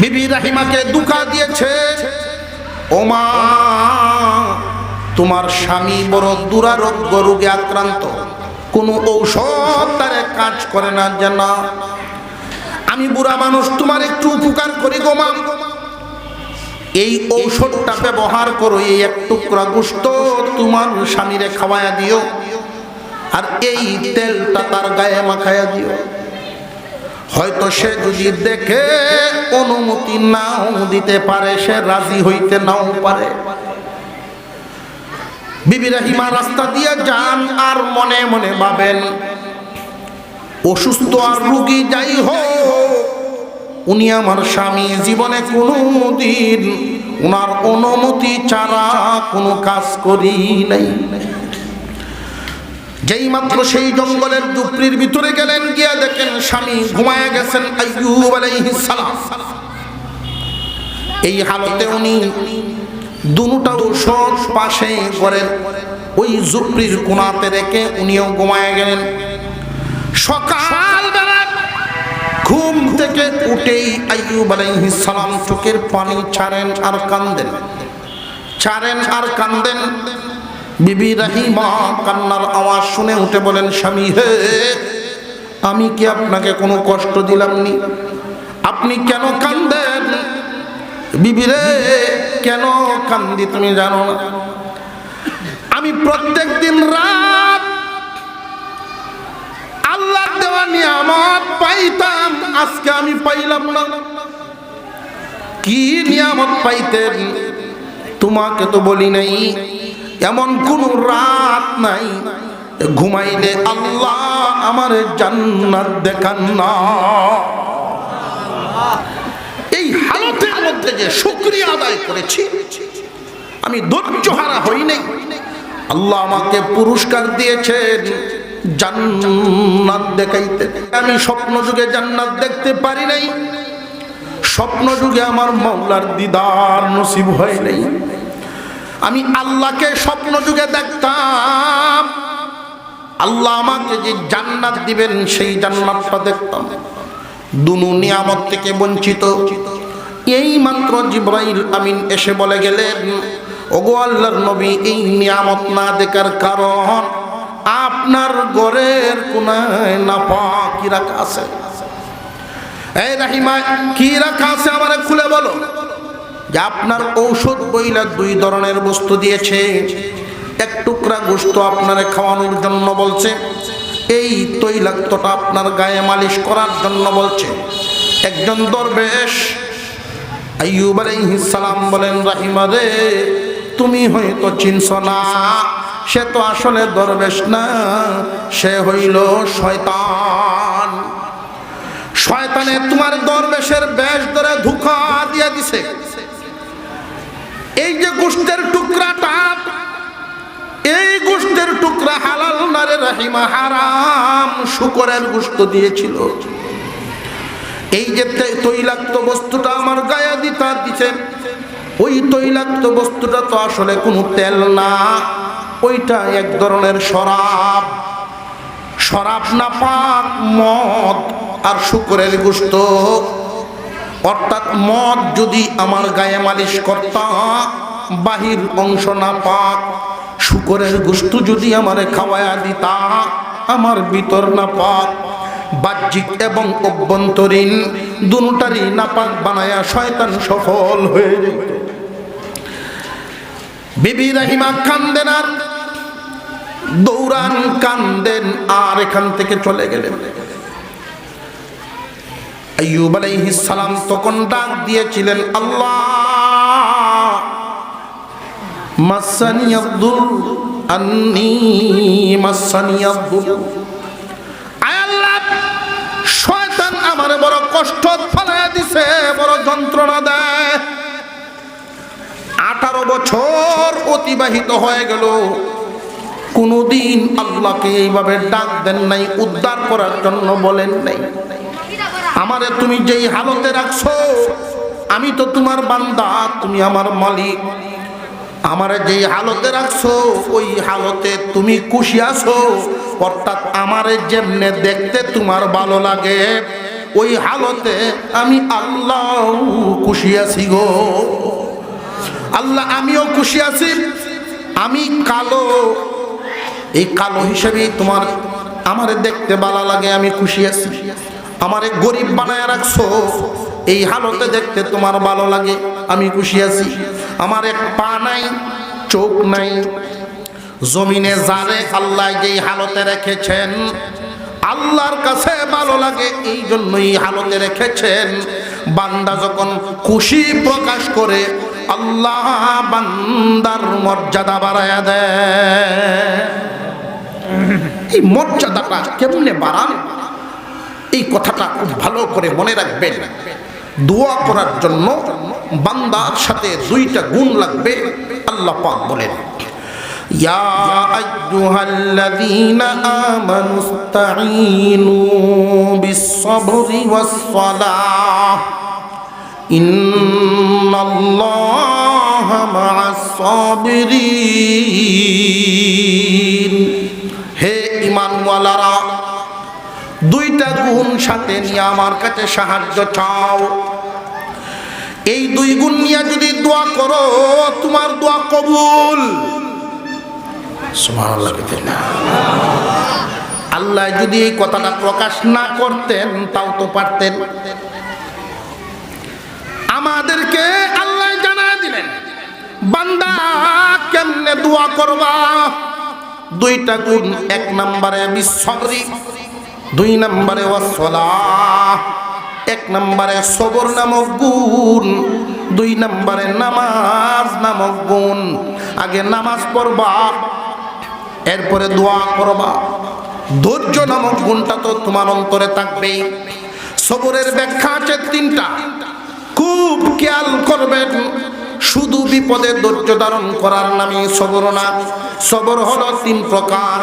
বিবি রাহিমাকে দুঃখা দিয়েছে, ও মা তোমার স্বামী বড় দুরারোগ্য রোগে আক্রান্ত, কোনো ঔষধ তারে কাজ করে না, জানা আমি বুড়া মানুষ তোমার একটু উপকার করি গো মা, এই ঔষধটা ব্যবহার করো, এই এক টুকরা গোশত তোমার স্বামীরে খাওয়ায়া দিও, আর এই তেলটা তার গায়ে মাখায়া দিও। হয়তো সে যদি দেখে অনুমতি নাও দিতে পারে, সে রাজি হইতে নাও পারে। বিবি রাহিমা রাস্তা দিয়ে যান আর মনে মনে ভাবেন, অসুস্থ আর রোগী যাই হোক, উনি আমার স্বামী, জীবনে কোনোদিন ওনার অনুমতি ছাড়া কোনো কাজ করি নাই। যেই মাত্র সেই জঙ্গলের দুপরির ভিতরে গেলেন, গিয়া দেখেন স্বামী ঘুমায় গেছেন আইয়ুব আলাইহিস সালাম। এই হালতে উনি দুটা ঔষধ পাশে করেন ওই ঝুপড়ির কোণাতে রেখে উনিও ঘুমায় গেলেন। সকালবেলা ঘুম থেকে উঠেই আইয়ুব আলাইহিস সালাম চোখের পানি ছাড়েন আর কাঁদেন, ছাড়েন আর কাঁদেন। বিবি রাহিমা কান্নার আওয়াজ শুনে উঠে বলেন, স্বামী হে, আমি কি আপনাকে কোনো কষ্ট দিলাম নি? আপনি কেন কাঁদেন? বিবি রে, কেন কান্দি তুমি জানো না? আমি প্রত্যেক দিন রাত আল্লাহর দেওয়া নিয়ামত পাইতাম, আজকে আমি পাইলাম না। কি নিয়ামত পাইতেন? তোমাকে তো বলি নাই, এমন কোন রাত নাই ঘুমাইলে আল্লাহ আমার জান্নাত দেখান না। এই হালতের মধ্যে যে শুকরিয়া আদায় করেছি, আমি ধৈর্যহারা হই নাই। আল্লাহ আমাকে পুরস্কার দিয়েছেন জান্নাত দেখাইতে। আমি স্বপ্ন যুগে জান্নাত দেখতে পারি নাই, স্বপ্ন যুগে আমার মাওলার দিদার নসিব হয় নাই। আমি আল্লাহকে স্বপ্ন যুগে দেখতাম, আল্লাহ আমাকে যে জান্নাত দিবেন সেই জান্নাতটা দেখতাম। দুনু নিয়ামত থেকে বঞ্চিত। এই মাত্র জিবরাইল আমিন এসে বলে গেলেন, ওগো আল্লাহর নবী, এই নিয়ামত না দেখার কারণ আপনার ঘরের কোনায় নাপাক কি রাখা আছে। এই রাহিমা, কি রাখা আছে আমারে খুলে বলো। যে আপনার ঔষধ বইলা দুই ধরনের বস্তু দিয়েছে, এক টুকরা গোশত আপনারে খাওয়ানোর জন্য বলছে, এই তৈলাক্তটা আপনার গায়ে মালিশ করার জন্য বলছে। একজন দরবেশ আইয়ুব আলাইহিস সালাম বলেন, রাহিমা রে, তুমি হয়তো চিনছ না, সে তো আসলে দরবেশ না, সে হইল শয়তান। শয়তানে তোমার দরবেশের বেশ ধরে ধোঁকা দিয়ে দিছে। এই যে গোশতের টুকরাটা, এই গোশতের টুকরা হালাল না রে রাহিমা, হারাম শুকরের গোশত দিয়েছিল। এই যে তৈলাক্ত বস্তুটা আমার গায়ে দিছে, ওই তৈলাক্ত বস্তুটা তো আসলে কোনো তেল না, ওইটা এক ধরনের শরাব। শরাব না পাক মদ আর শুকরের গোশত। অর্থাৎ মদ যদি আমার গায়ে মালিশ করতাম, বাহির অংশ না পাক। শুকরের গোশত যদি আমারে খাওয়ায়া দিতা, আমার ভিতর না পাক। বাহ্যিক এবং অভ্যন্তরীণ দুটারই নাপাক বানায়া শয়তান সফল হয়ে যেত। বিবি রাহিমা কান্দেন আর দৌড়ান, কান্দেন আর এখান থেকে চলে গেলেন। আইয়ুব আলাইহিস সালাম তখন ডাক দিয়েছিলেন, আল্লাহ মাসানিয়াদুর আন্নী মাসানিয়াদুর, আয় আল্লাহ, শয়তান আমারে বড় কষ্ট ফলায়া দিছে, বড় যন্ত্রণা দেয়। 18 বছর অতিবাহিত হয়ে গেল, কোনদিন আল্লাহকে এইভাবে ডাক দেন নাই, উদ্ধার করার জন্য বলেন নাই। আমারে তুমি যেই হালতে রাখছো, আমি তো তোমার বান্দা, তুমি আমার মালিক। আমারে যেই হালতে রাখছো ওই হালতে তুমি খুশি আছো, অর্থাৎ আমারে যেমনে দেখতে তোমার ভালো লাগে ওই হালতে আমি আল্লাহ খুশি আছি গো। আল্লাহ আমিও খুশি আছি। আমি কালো, এই কালো হিসেবে তোমার আমারে দেখতে ভালো লাগে, আমি খুশি আছি। আমারে গরিব বানায় রাখছো, এই হালতে দেখতে তোমার ভালো লাগে, আমি খুশি আছি। আমার এক পা নাই, চোখ নাই, জমিনে যারে আল্লাহ যেই হালতে রেখেছেন আল্লাহর কাছে ভালো লাগে, এই জন্যই হালতে রেখেছেন। বান্দা যখন খুশি প্রকাশ করে আল্লাহ বান্দার মর্যাদা বাড়ায়া দেয়। এই মর্যাদাটা কেমনে বাড়ান, এই কথাটা খুব ভালো করে মনে রাখবেন। দোয়া করার জন্য বান্দার সাথে দুইটা গুণ লাগবে। আল্লাহ পাক বলেন, ইয়া আইয়ুহাল্লাযীনা আমানুস্তাঈনু বিস-সাবরি ওয়াস-সালাহ ইন্নাল্লাহা মা'আস-সাবিরিন। হে ঈমানওয়ালারা, দুইটা গুণ সাথে নিয়ে আমার কাছে সাহায্য চাও। এই দুই গুণ নিয়ে যদি দোয়া করো তোমার দোয়া কবুল। সুবহানাল্লাহ। আল্লাহ যদি এই কথাটা প্রকাশ না করতেন তাও তো পারতেন। আমাদেরকে আল্লাহ জানায় দিলেন বান্দা কেমনে দোয়া করবা। দুইটা গুণ, এক নম্বরে বিস-সাবরি, দুই নম্বরে ওয়াস-সালাহ। এক নম্বরে সবর নামক গুণ, দুই নম্বরে নামাজ নামক গুণ। আগে নামাজ পড়বা, এরপরে দোয়া করবা। ধৈর্য নামক গুণটা তো তোমার অন্তরে থাকবেই। সবরের ব্যাখ্যা আছে তিনটা, খুব খেয়াল করবেন। শুধু বিপদে ধৈর্য ধারণ করার নামে সবর না। সবর হলো তিন প্রকার।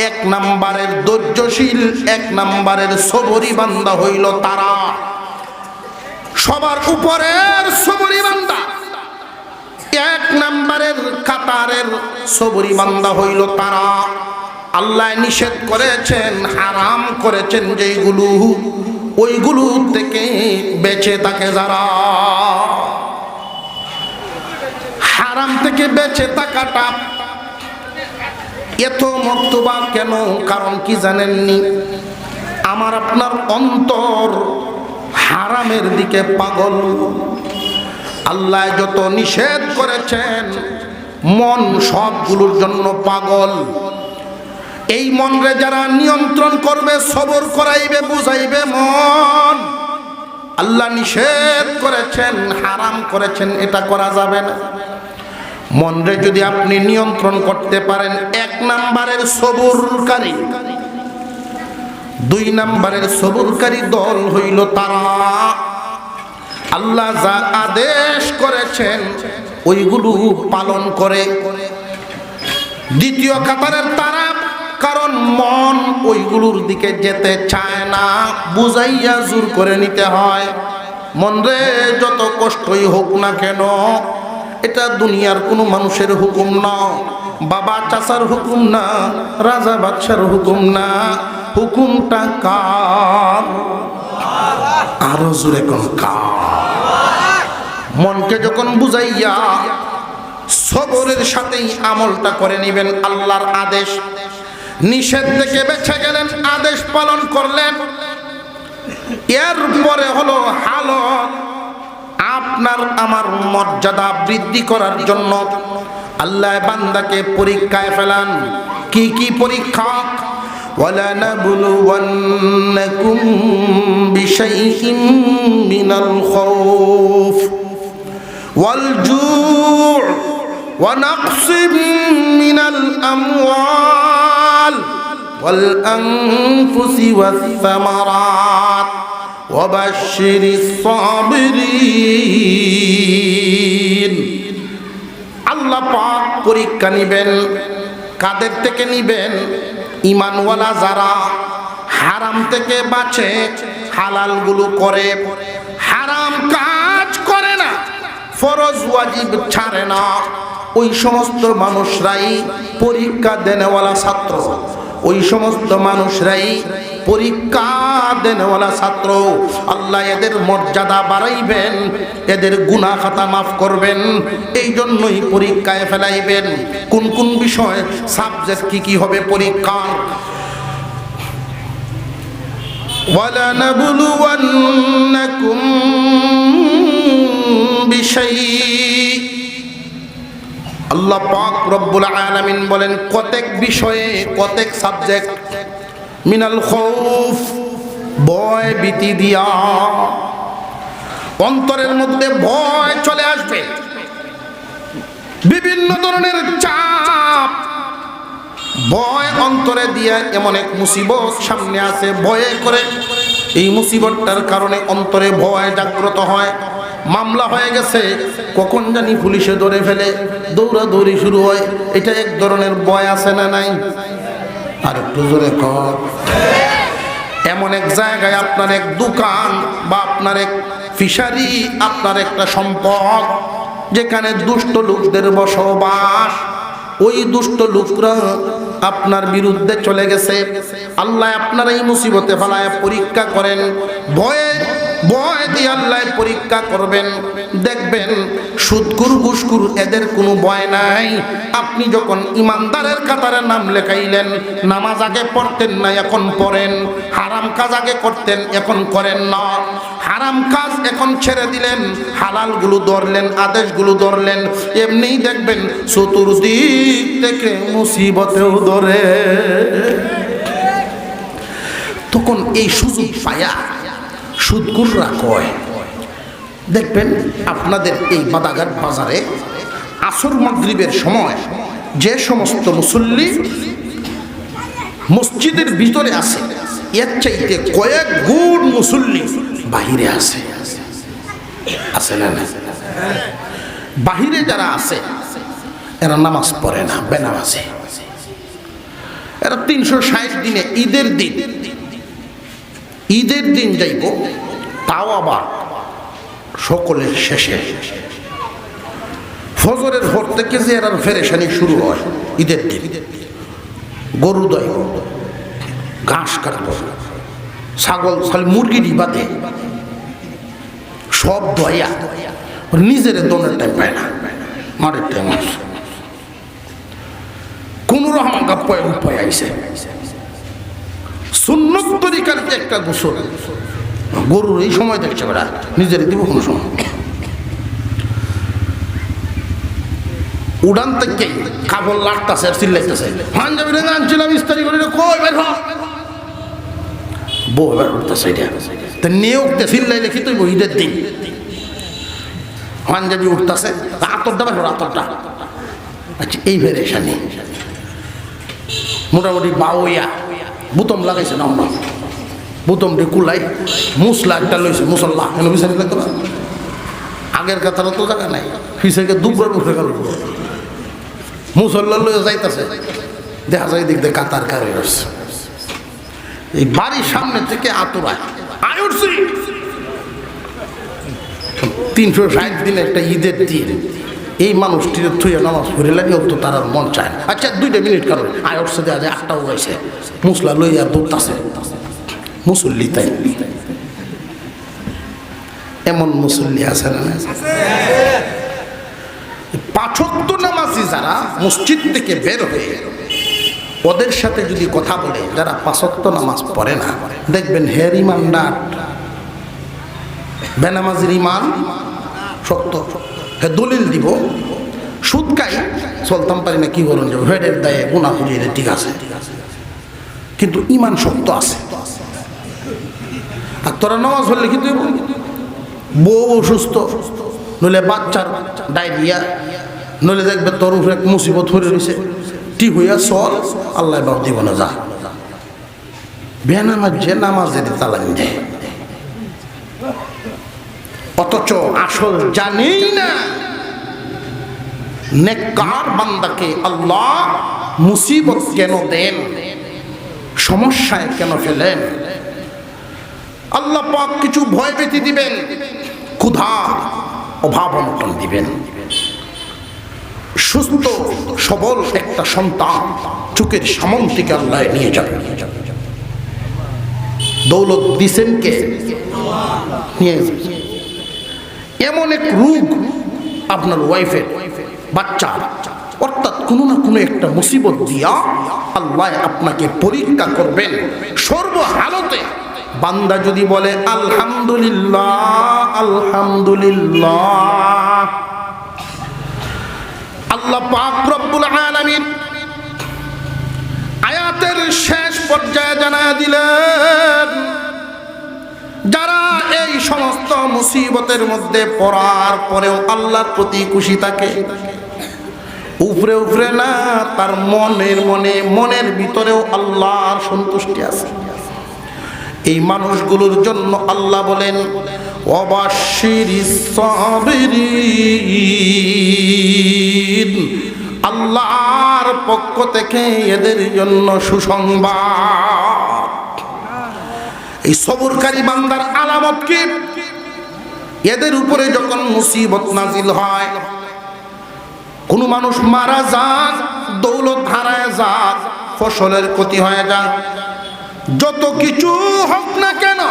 এক নম্বরের ধৈর্যশীল, এক নম্বরের সবরি বান্দা হইল তারা, সবার উপরের সবরি বান্দা। এক নম্বরের কাতারের সবরি বান্দা হইল তারা আল্লাহ নিষেধ করেছেন, হারাম করেছেন যেইগুলো, ওইগুলো থেকে বেঁচে থাকে যারা। হারাম থেকে বেঁচে থাকাটা এত মর্তবা কেন? কারণ কি জানেননি? আমার আপনার অন্তর হারামের দিকে পাগল। আল্লাহ যত নিষেধ করেছেন মন সবগুলোর জন্য পাগল। এই মনরে যারা নিয়ন্ত্রণ করবে, সবর করাইবে, বুঝাইবে মন। আল্লাহ নিষেধ করেছেন, হারাম করেছেন, এটা করা যাবে না। মনরে যদি আপনি নিয়ন্ত্রণ করতে পারেন, এক নম্বরের সবরকারী। দুই নম্বরের সবরকারী দল হইল তারা আল্লাহ যা আদেশ করেছেন ওইগুলো পালন করে। দ্বিতীয় কাতারের তারা, কারণ মন ওইগুলোর দিকে যেতে চায় না, বুঝাইয়া জোর করে নিতে হয়। মন রে যত কষ্টই হোক না কেন, এটা দুনিয়ার কোনো মানুষের হুকুম না, বাবা চাচার হুকুম না, রাজা বাদশার হুকুম না, হুকুমটা কার? আরো জোরে কোন কার? মনকে যখন বুঝাইয়া সবরের সাথেই আমলটা করে নেবেন। আল্লাহর আদেশ নিষেধ থেকে বেঁচে গেলেন, আদেশ পালন করলেন। এরপরে হলো হালত আপনার আমার মর্যাদা বৃদ্ধি করার জন্য আল্লাহ বান্দাকে পরীক্ষায় ফেলান। কি কি পরীক্ষা? وَلَنَبْلُوَنَّكُمْ بِشَيْءٍ مِّنَ الْخَوْفِ وَالْجُوعِ وَنَقْصٍ مِّنَ الْأَمْوَالِ وَالْأَنفُسِ وَالثَّمَرَاتِ وَبَشِّرِ الصَّابِرِينَ। আল্লাহ পাক পরীক্ষা নিবেন। কাদের থেকে নিবেন? ঈমানওয়ালা যারা হারাম থেকে বাঁচে, হালালগুলো করে, হারাম কাজ করে না, ফরজ ওয়াজিব ছাড়ে না, ওই সমস্ত মানুষরাই পরীক্ষা দেনেওয়ালা ছাত্র, ওই সমস্ত মানুষরাই পরীক্ষা দেনেওয়ালা ছাত্র। আল্লাহ এদের মর্যাদা বাড়াইবেন, এদের গুনাহ খাতা মাফ করবেন, এই জন্যই পরীক্ষায় ফেলাইবেন। কোন কোন বিষয় সাবজেক্ট কি হবে পরীক্ষা? وَلَنَبْلُوَنَّكُمْ بِشَيْءٍ আল্লাহ পাক রব্বুল আলামিন বলেন কতক বিষয়ে কতক সাবজেক্ট মিনাল খৌফ ভয় ভীতি দিয়া, অন্তরের মধ্যে ভয় চলে আসবে, বিভিন্ন ধরনের চাপ, ভয় অন্তরে দিয়া এমন এক মুসিবত সামনে আছে, ভয়ে করে এই মুসিবতটার কারণে অন্তরে ভয় জাগ্রত হয়। মামলা হয়ে গেছে, কখন জানি পুলিশে ধরে ফেলে, দৌড়াদৌড়ি শুরু হয়, এটা এক ধরনের ভয় আছে না নাই? আর একটু জোরে কর। এমন এক জায়গায় আপনার এক দোকান বা আপনার এক ফিশারি, আপনার একটা সম্পদ, যেখানে দুষ্ট লোকদের বসবাস, ওই দুষ্ট লোকরা আপনার বিরুদ্ধে চলে গেছে। আল্লাহ আপনার এই মুসিবতে ফেলায় পরীক্ষা করেন, ভয়ে ভয় দিয়ে আল্লাহ পরীক্ষা করবেন। দেখবেন সুদখোর ঘুষখোর এদের কোনো ভয় নাই। আপনি যখন ইমানদারের কাতারে নাম লেখাইলেন, নামাজ আগে পড়তেন না, এখন পড়েন। হারাম কাজ আগে করতেন, এখন করেন না। হারাম কাজ এখন ছেড়ে দিলেন, হালালগুলো ধরলেন, আদেশগুলো ধরলেন। এমনিই দেখবেন চতুর্দিক থেকে মুসিবতেও ধরে। তখন এই সুযোগ পায়া সুদখোররা কয়, দেখবেন আপনাদের এই বাদাঘাট বাজারে আসর মাগরিবের সময় যে সমস্ত মুসল্লি মসজিদের ভিতরে আছে, এর চাইতে কয়েক গুণ মুসল্লি বাহিরে আছে। আছে না? বাহিরে যারা আছে এরা নামাজ পড়ে না, বেনামাজি। এরা 360 দিনে ঈদের দিন যাইব, তাও আবার সকলের শেষে ফজরের ভোর থেকে যে এর ফেরেশানি শুরু হয়। ঈদের দিন গরু দয়, ঘাস কাটব, ছাগল খালি মুরগি বাঁধে, সব দয়া নিজের দোনের টাইম পায় না, মারের টাইম আছে। কোন রকম উপায় আইসে সুন্নত তরিকার যে একটা গোসল, গরুর এই সময় দেখছে বেড়া নিজেরই দিব কোনো সময়। উড়ান থেকে কাপড় লাগতেছে আর চিল্লাইতেছে, পাঞ্জাবি রেখে আনছিলাম ইস্তারি করে, কই বের বউ এবার উঠতেছে। এটা নিয়োগ দিয়ে চিল্লাইলে কি তুই ঈদের দিন পাঞ্জাবি উঠতেছে, আতরটা বের আতরটা। আচ্ছা, এই ভেরেশানি মোটামুটি বাউয়া বুতম লাগাইছে না, বুতমটি কুলাই মুসলা একটা লইছে, মুসল্লা কেন বিচারি লাগতো না। আগের কাতারও তো জায়গা নাই, পিছনে দুপুরের উঠে গেল, মুসল্লা লইয়া যাইতেছে, দেখা যায় দিক দিয়ে কাতার কারে আসছে। এই বাড়ির সামনে থেকে আতুরায় আয় উঠছি। 360 দিনে একটা ঈদের দিন, এই মানুষটির থুয়ে নামাজ পড়ে লাগে তো তার আর মন চায়। আচ্ছা 2 মিনিট কারণ আয় উঠছে, দেখা যায় 8টা উড়াইছে, মুসলা লইয়া দৌড়তাছে মুসল্লি। তাই এমন মুসল্লি আছে না? 5 ওয়াক্ত নামাজি যারা মসজিদ থেকে বের হয়ে, ওদের সাথে যদি কথা বলে যারা 5 ওয়াক্ত নামাজ পড়ে না, দেখবেন হের ইমান ডাট, বেনামাজির ইমান শক্ত। হে দলিল দিব, সুদ খাই চলতাম পারি না, কি বলুন যাবো, হেডের দায়ে গুণা করি, ঠিক আছে, কিন্তু ইমান শক্ত আছে। আর তোরা নামাজ পড়লে কিন্তু বউ অসুস্থ, নইলে বাচ্চার ডায়রিয়া, নইলে দেখবে তোর উপরে এক মুসিবত হয়ে রয়েছে, ঠিক হইয়া চল, আল্লাহ বাপ দিব না, যা। বেনামাজ যে নামাজের তালান দেয়, অথচ আসল জানেই না নেককার বান্দাকে আল্লাহ মুসিবত কেন দেন, সমস্যায় কেন ফেলেন। আল্লাহ পাক কিছু ভয় ভীতি দিবেন, ক্ষুধা অভাব অনটন দিবেন, সুস্থ সবল একটা সন্তান চোখের সামন থেকে আল্লাহ নিয়ে যাবে। দৌলত দিছেন কে? নিয়ে যাবে। এমন এক রোগ আপনার ওয়াইফের, বাচ্চা, অর্থাৎ কোনো না কোনো একটা মুসিবত দিয়া আল্লাহ আপনাকে পরীক্ষা করবেন। সর্বহালতে বান্দা যদি বলে আলহামদুলিল্লাহ আলহামদুলিল্লাহ, আল্লাহ পাক রব্বুল আলামিন আয়াতের শেষ পর্যায়ে জানায়া দিলেন, যারা এই সমস্ত মুসিবতের মধ্যে পড়ার পরেও আল্লাহর প্রতি খুশি থাকে, উপরে উপরে না, তার মনের ভিতরেও আল্লাহর সন্তুষ্টি আছে, এই মানুষগুলোর জন্য আল্লাহ বলেন ওয়াবাশশিরিস সাবিরিন, আল্লাহর পক্ষ থেকে এদের জন্য সুসংবাদ। এই সবরকারী বান্দার আলামত কি? এদের উপরে যখন মুসিবত নাজিল হয়, কোন মানুষ মারা যাক, দৌলত হারায় যাক, ফসলের ক্ষতি হয়ে যাক, যত কিছু হোক না কেন,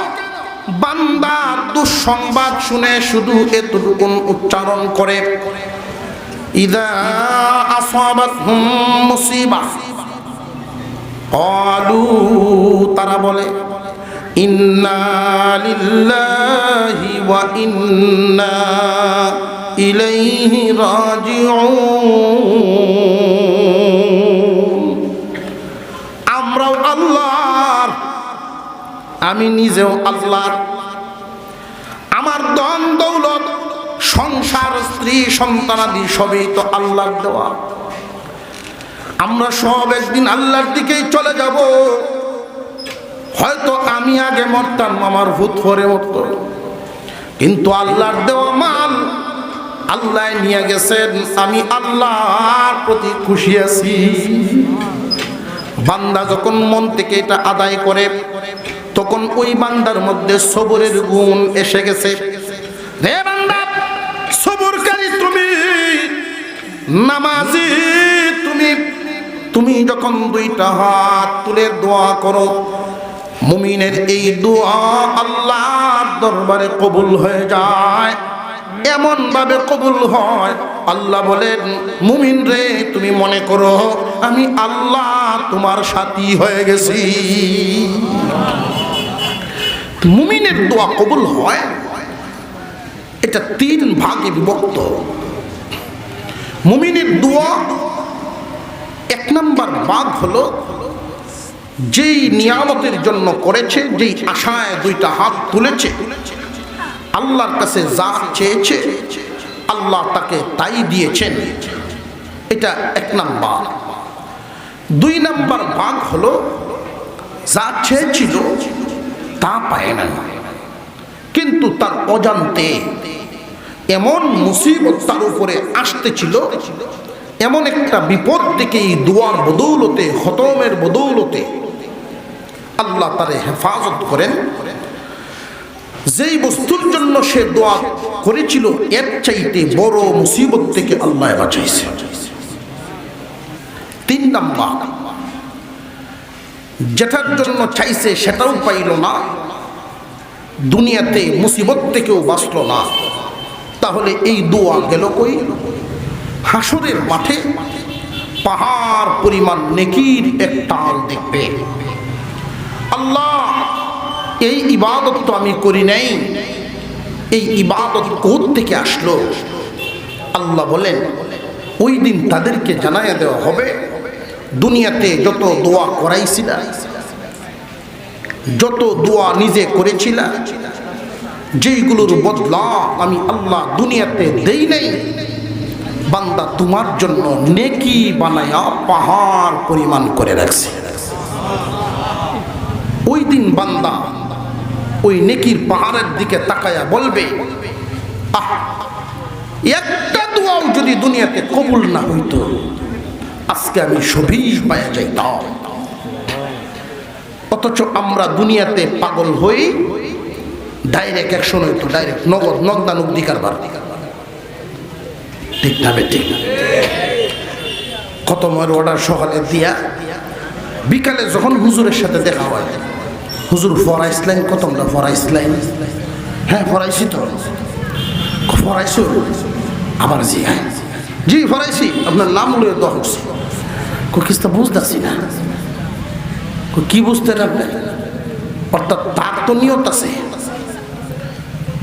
বান্দার দুঃসংবাদ শুনে শুধু এতটুকু উচ্চারণ করে, ইযা আসাবাতহুম মুসিবাহ ক্বালু, তারা বলে ইন্না লিল্লাহি ওয়া ইন্না ইলাইহি রাজিউন, আমরাও আল্লাহর, আমি নিজেও আল্লাহর, আমার ধন দৌলত সংসার স্ত্রী সন্তানাদি সবই তো আল্লাহর দেওয়া, আমরা সব একদিন আল্লাহর দিকেই চলে যাব। হয়তো আমি আগে মরতাম, আমার ভূত পরে মরত, কিন্তু আল্লাহর দেওয়া মাল আল্লাহ নিয়ে গেছেন, আমি আল্লাহর প্রতি খুশি আছি। বান্দা যখন মন থেকে এটা আদায় করে, তখন ওই বান্দার মধ্যে সবরের গুণ এসে গেছে। রে বান্দা, সবরকারী তুমি, নামাজি তুমি যখন দুইটা হাত তুলে দোয়া করো, মুমিনের এই দোয়া আল্লাহর দরবারে কবুল হয়ে যায়। এমন ভাবে কবুল হয়, আল্লাহ বলেন মুমিন রে, তুমি মনে করো আমি আল্লাহ তোমার সাথী হয়ে গেছি। মুমিনের দোয়া কবুল হয়, এটা 3 ভাগে বিভক্ত। মুমিনের দোয়া 1 নম্বর ভাগ হলো, যেই নিয়ামতের জন্য করেছে, যেই আশায় দুইটা হাত তুলেছে, আল্লাহর কাছে যা চেয়েছে আল্লাহ তাকে তাই দিয়েছেন, এটা 1 নম্বর। 2 নম্বর ভাগ হলো, যা চেয়েছিল তা পায় না, কিন্তু তার অজান্তে এমন মুসিবত তার উপরে আসতেছিল, এমন একটা বিপদ থেকে এই দোয়ার বদৌলতে, খতমের বদৌলতে আল্লাহ তারে হেফাজত করেন। যেই বস্তুর জন্য সে দোয়া করেছিল, এর চাইতে বড় মুসিবত থেকে আল্লাহ বাঁচাইছে। 3 নাম্বার, যেটার জন্য চাইছে সেটাও পাইল না, দুনিয়াতে মুসিবত থেকেও বাঁচল না, তাহলে এই দোয়া গেল কই? হাসরের মাঠে পাহাড় পরিমাণ নেকির এক টাল দেখবে। আল্লাহ, এই ইবাদত তো আমি করি নাই, এই ইবাদত কোথা থেকে আসলো? আল্লাহ বলেন ওই দিন তাদেরকে জানাইয়া দেওয়া হবে, দুনিয়াতে যত দোয়া করাইছিলা, যত দোয়া নিজে করেছিলা, যেইগুলোর বদলা আমি আল্লাহ দুনিয়াতে দেই নাই, বান্দা তোমার জন্য নেকি বানায়া পাহাড় পরিমাণ করে রাখছে। ওই দিন বান্দা ওই নেকির পাহাড়ের দিকে তাকায়া বলবে, আহ, একটা দোয়াও যদি দুনিয়াতে কবুল না হইতো, আজকে আমি সবই পাওয়া যাইতাম। অথচ আমরা দুনিয়াতে পাগল হই, ডাইরেক্ট অ্যাকশন হইতো, ডাইরেক্ট নগদানুগদি কারবার, ঠিক না? ঠিক খতমের অর্ডার সকালে দিয়া বিকালে যখন হুজুরের সাথে দেখা হয়, হুজুর ফরাইসলাইন খতমটা ফরাইসলাইন, হ্যাঁ ফরাইছি তো, ফরাইছো আবার জি হ্যাঁ জি ফরাইছি, আপনার নাম লয়ে দোয়া করছি। কিস্তা বুঝতেছি না, কি বুঝতে রাখবে? অর্থাৎ তার তো নিয়ত আছে,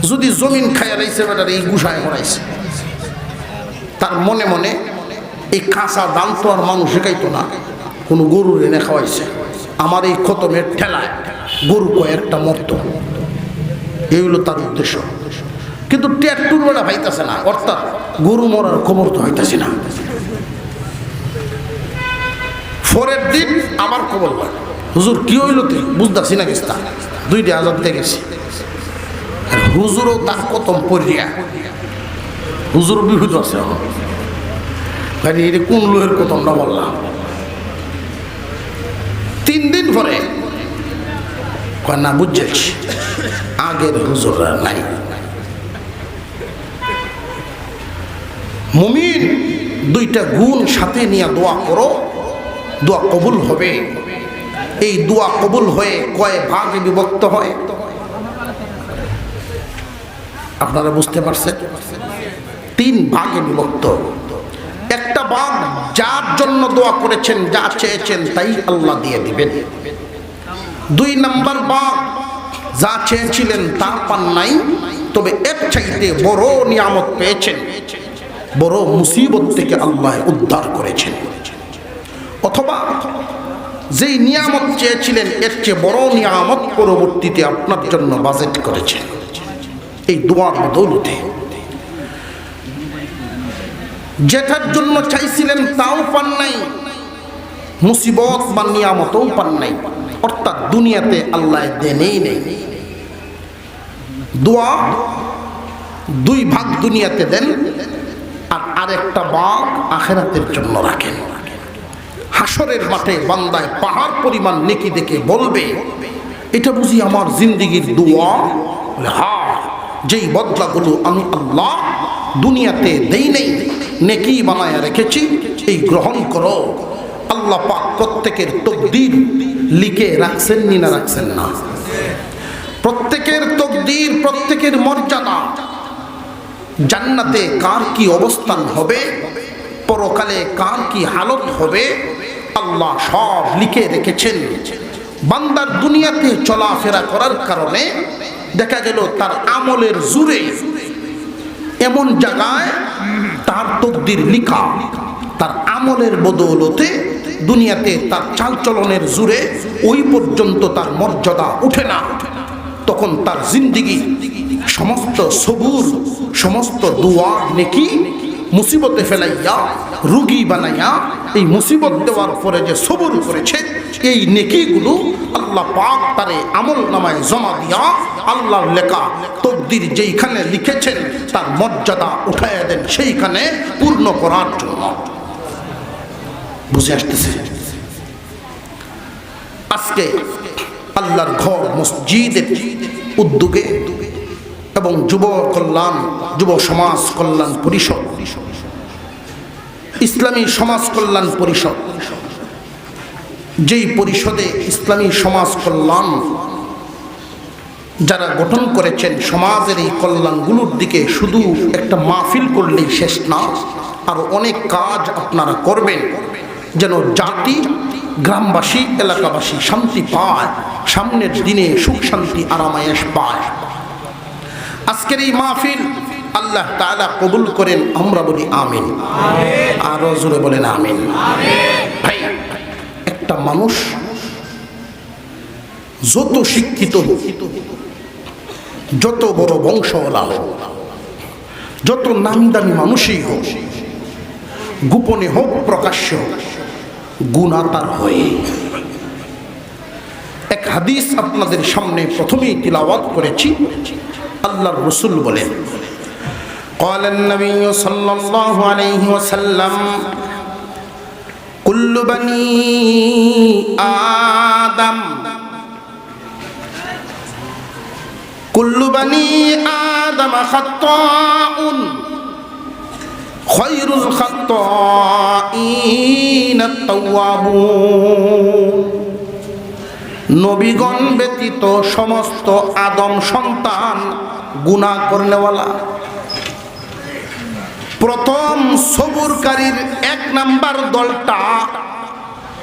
যদি জমিন খাইয়া লাইছে বেটার এই গুসায় হরাইছে, তার মনে মনে এই কাঁচা দাম তো আর মানুষ শেখাইতো না, কোনো গরু এনে খাওয়াইছে, আমার এই খতমের ঠেলায় গরু কয়েকটা মরত, এই হলো তার উদ্দেশ্য। কিন্তু ট্যাটুর বেড়া ভাইতেছে না, অর্থাৎ গরু মরার খবর তো হইতেছে না। পরের দিন আবার খবর হয়, হুজুর কি হইল তুই বুঝতেছি না, কিস্তা 2টা আজাদ দিয়ে গেছি। আর হুজুরও তার কতম পড়িয়া, হুজুর বিহুদ আছে, এটা কোন লোহের কতমটা বললাম। 3 দিন পরে কয় না বুঝছিস, আগের হুজুররা নাই। মুমিন 2টা গুণ সাথে নিয়ে দোয়া করো, দোয়া কবুল হবে। এই দোয়া কবুল হয়ে কয় ভাগে বিভক্ত হয় আপনারা বুঝতে পারছেন? 3 ভাগে বিভক্ত। একটা ভাগ যার জন্য দোয়া করেছেন, যা চেয়েছেন তাই আল্লাহ দিয়ে দিবেন। 2 নম্বর ভাগ যা চেয়েছিলেন তা পান নাই, তবে এর চাইতে বড় নিয়ামত পেয়েছেন, বড় মুসিবত থেকে আল্লাহ উদ্ধার করেছেন। অথবা যেই নিয়ামত চেয়েছিলেন এর চেয়ে বড় নিয়ামত পরবর্তীতে আপনার জন্য বাজেট করেছেন এই দোয়ার বদৌলতে। যেটার জন্য চাইছিলেন তাও পান নাই, মুসিবত বা নিয়ামতও পান নাই, অর্থাৎ দুনিয়াতে আল্লাহ দেনেই নেই। দোয়া 2 ভাগ দুনিয়াতে দেন, আর আরেকটা ভাগ আখিরাতের জন্য রাখেন। হাসরের মাঠে বান্দায় পাহাড় পরিমাণ নেকি দেখে বলবে, এটা বুঝি আমার জিন্দেগির দোয়া? হ্যাঁ, যেই বদলাগুলো আমি আল্লাহ দুনিয়াতে দেই নেই, নেকি বানায় রেখেছি, এই গ্রহণ করো। আল্লাহ পাক প্রত্যেকের তকদির লিখে রাখছেন নি না রাখছেন না? প্রত্যেকের তকদির, প্রত্যেকের মর্যাদা, জান্নাতে কার কি অবস্থান হবে, পরকালে কার কি হালত হবে, আল্লাহ সব লিখে রেখেছেন। বান্দার দুনিয়াতে চলাফেরা করার কারণে দেখা গেল তার আমলের জোরে এমন জায়গায় তার তকদির লিখা, তার আমলের বদৌলতে দুনিয়াতে তার চালচলনের জোরে ওই পর্যন্ত তার মর্যাদা উঠে না। তখন তার জিন্দিগি সমস্ত সবুর, সমস্ত দোয়া নেকি মুসিবতে ফেলাইয়া রুগী বানাইয়া এই মুসিবত দেওয়ার পরে যে সবুর করেছে, এই নেকিগুলো আল্লাহ পাক তারে আমল নামায় জমা দিয়া আল্লাহর লেখা তকদির যেইখানে লিখেছেন তার মর্যাদা উঠাইয়া দেন সেইখানে পূর্ণ করার জন্য। বুঝে আসতেছে? আজকে আল্লাহর ঘর মসজিদের উদ্যোগে এবং যুব সমাজ কল্যাণ পরিষদ, ইসলামী সমাজ কল্যাণ পরিষদ, যেই পরিষদে ইসলামী সমাজ কল্যাণ যারা গঠন করেছেন, সমাজের এই কল্যাণগুলোর দিকে শুধু একটা মাহফিল করলেই শেষ না, আরো অনেক কাজ আপনারা করবেন, যেন জাতি, গ্রামবাসী, এলাকাবাসী শান্তি পায়, সামনের দিনে সুখ শান্তি আরামায়েশ পায়। আজকের এই মাহফিল আল্লাহ তাআলা কবুল করেন, আমরা বলি আমিন। আরো জোরে বলেন আমিন। ভাই, একটা মানুষ যত শিক্ষিত হোক, যত বড় বংশওয়ালা হোক, যত নামি দামি মানুষই হোক, গোপনে হোক প্রকাশ্য হোক, গুনাহ তার হয়। এক হাদিস আপনাদের সামনে প্রথমেই তিলাওয়াত করেছি। আল্লাহর রাসূল বলেন, قال النبي صلى الله عليه وسلم كل بني آدم خطاء খায়রুল খাত্তাঈন আত-তাওয়াবুন। নবীগণ ব্যতীত সমস্ত আদম সন্তান গুনাহ করনেওয়ালা। প্রথম সবুরকারীর 1 নাম্বার দলটা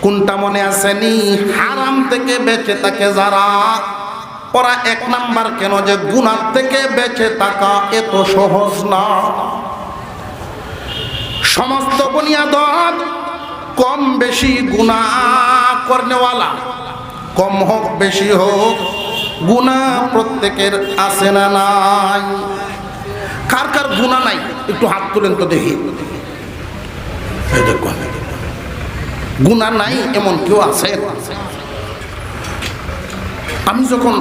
কোনটা মনে আসেনি? হারাম থেকে বেঁচে থাকে যারা, ওরা 1 নাম্বার। কেন যে গুনাহ থেকে বেঁচে থাকা এত সহজ না। সমস্ত বনি আদম কম বেশি গুনাহ করনেওয়ালা, কম হোক বেশি হোক গুনাহ প্রত্যেকের আছে না নাই? কার কার গুনাহ নাই একটু হাত তুলেন তো দেখি। এই দেখো, গুনাহ নাই এমন কেউ আছে? আমি যখন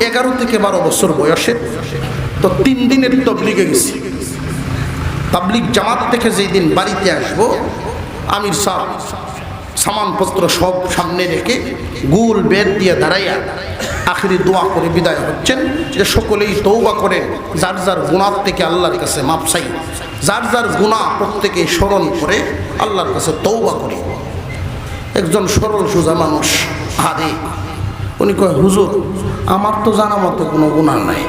11 থেকে 12 বছর বয়সে তো 3 দিনের তবলিগে গেছি। তাবলিগ জামাত থেকে যেই দিন বাড়িতে আসবো, আমির সাহেব সামানপত্র সব সামনে রেখে গুল বেদ দিয়ে দাঁড়াইয়া আখিরি দোয়া করে বিদায় হচ্ছেন যে সকলেই তওবা করেন, যার যার গুনাহ থেকে আল্লাহর কাছে মাপ চাই, যার যার গুনাহ প্রত্যেকে স্মরণ করে আল্লাহর কাছে তওবা করি। একজন সরল সোজা মানুষ, আরে উনি কয়, হুজুর আমার তো জানা মতো কোনো গুনাহ নাই।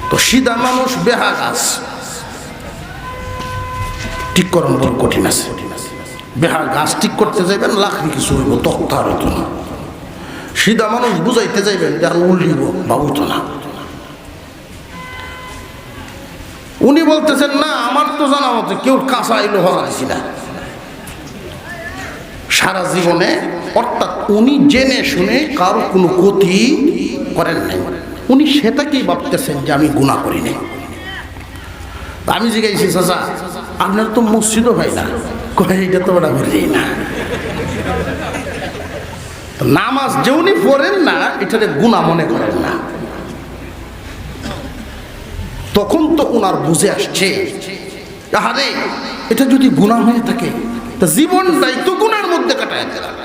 তো সিধা মানুষ বেহা গাছ ঠিক করেন বড় কঠিন আছে। বেহা গাছ ঠিক করতে যাইবেন লাখরি কিছু হইব, তক্তা আর হতো না। সিধা মানুষ বুঝাইতে যাইবেন যার উল্লিব বাবু তো না। উনি বলতেছেন না আমার তো জানা মতো কেউ কাঁচা এলো হলাইছি না সারা জীবনে। অর্থাৎ উনি জেনে শুনে কারো কোনো ক্ষতি করেন নাই, উনি সেটাকেই ভাবতেছেন যে আমি গুনাহ করি নাই। আমি জিজ্ঞাসি, চাচা আপনার তো মসজিদও হয় না? কয় এটা তো ওরা করি না। নামাজ যে উনি পড়েন না এটাতে গুনাহ মনে করেন না। তখন তো ওনার বুঝে আসছে, আরে এটা যদি গুনাহ হয়ে থাকে তা জীবনটাই তো গুনার মধ্যে কাটায় দিলাম।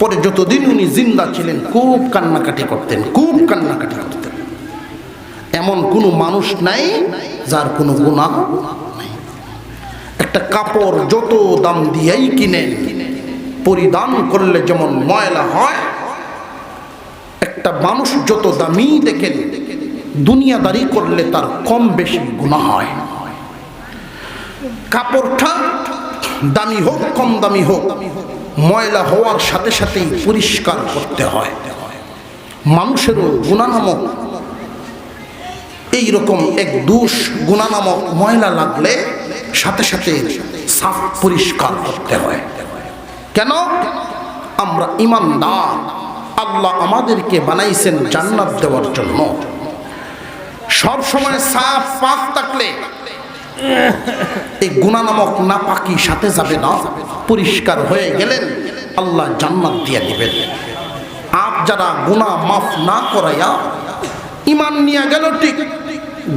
পরে যতদিন উনি জিন্দা ছিলেন খুব কান্নাকাটি করতেন, খুব কান্নাকাটি করতেন। এমন কোনো মানুষ নাই যার কোনো গুনাহ নাই। একটা কাপড় যত দাম দিয়েই কিনেন, পরিধান করলে যেমন ময়লা হয়, একটা মানুষ যত দামি দেখেন দুনিয়াদারি করলে তার কম বেশি গুনাহ হয়। কাপড়টা দামি হোক কম দামি হোক, ময়লা হওয়ার সাথে সাথেই পরিষ্কার করতে হয়। মানুষেরও গুনাহ নামক এইরকম এক দোষ, গুনাহ নামক ময়লা লাগলে সাথে সাথে সাফ পরিষ্কার করতে হয়। কেন? আমরা ঈমানদার, আল্লাহ আমাদেরকে বানাইছেন জান্নাত দেওয়ার জন্য। সব সময় সাফ পাক থাকলে এই গুনাহ নামক নাপাকি সাথে যাবে না। পরিষ্কার হয়ে গেলেন আল্লাহ জান্নাত দিয়ে দিবেন। আর যারা গুনাহ মাফ না করাইয়া ঈমান নিয়ে গেল ঠিক,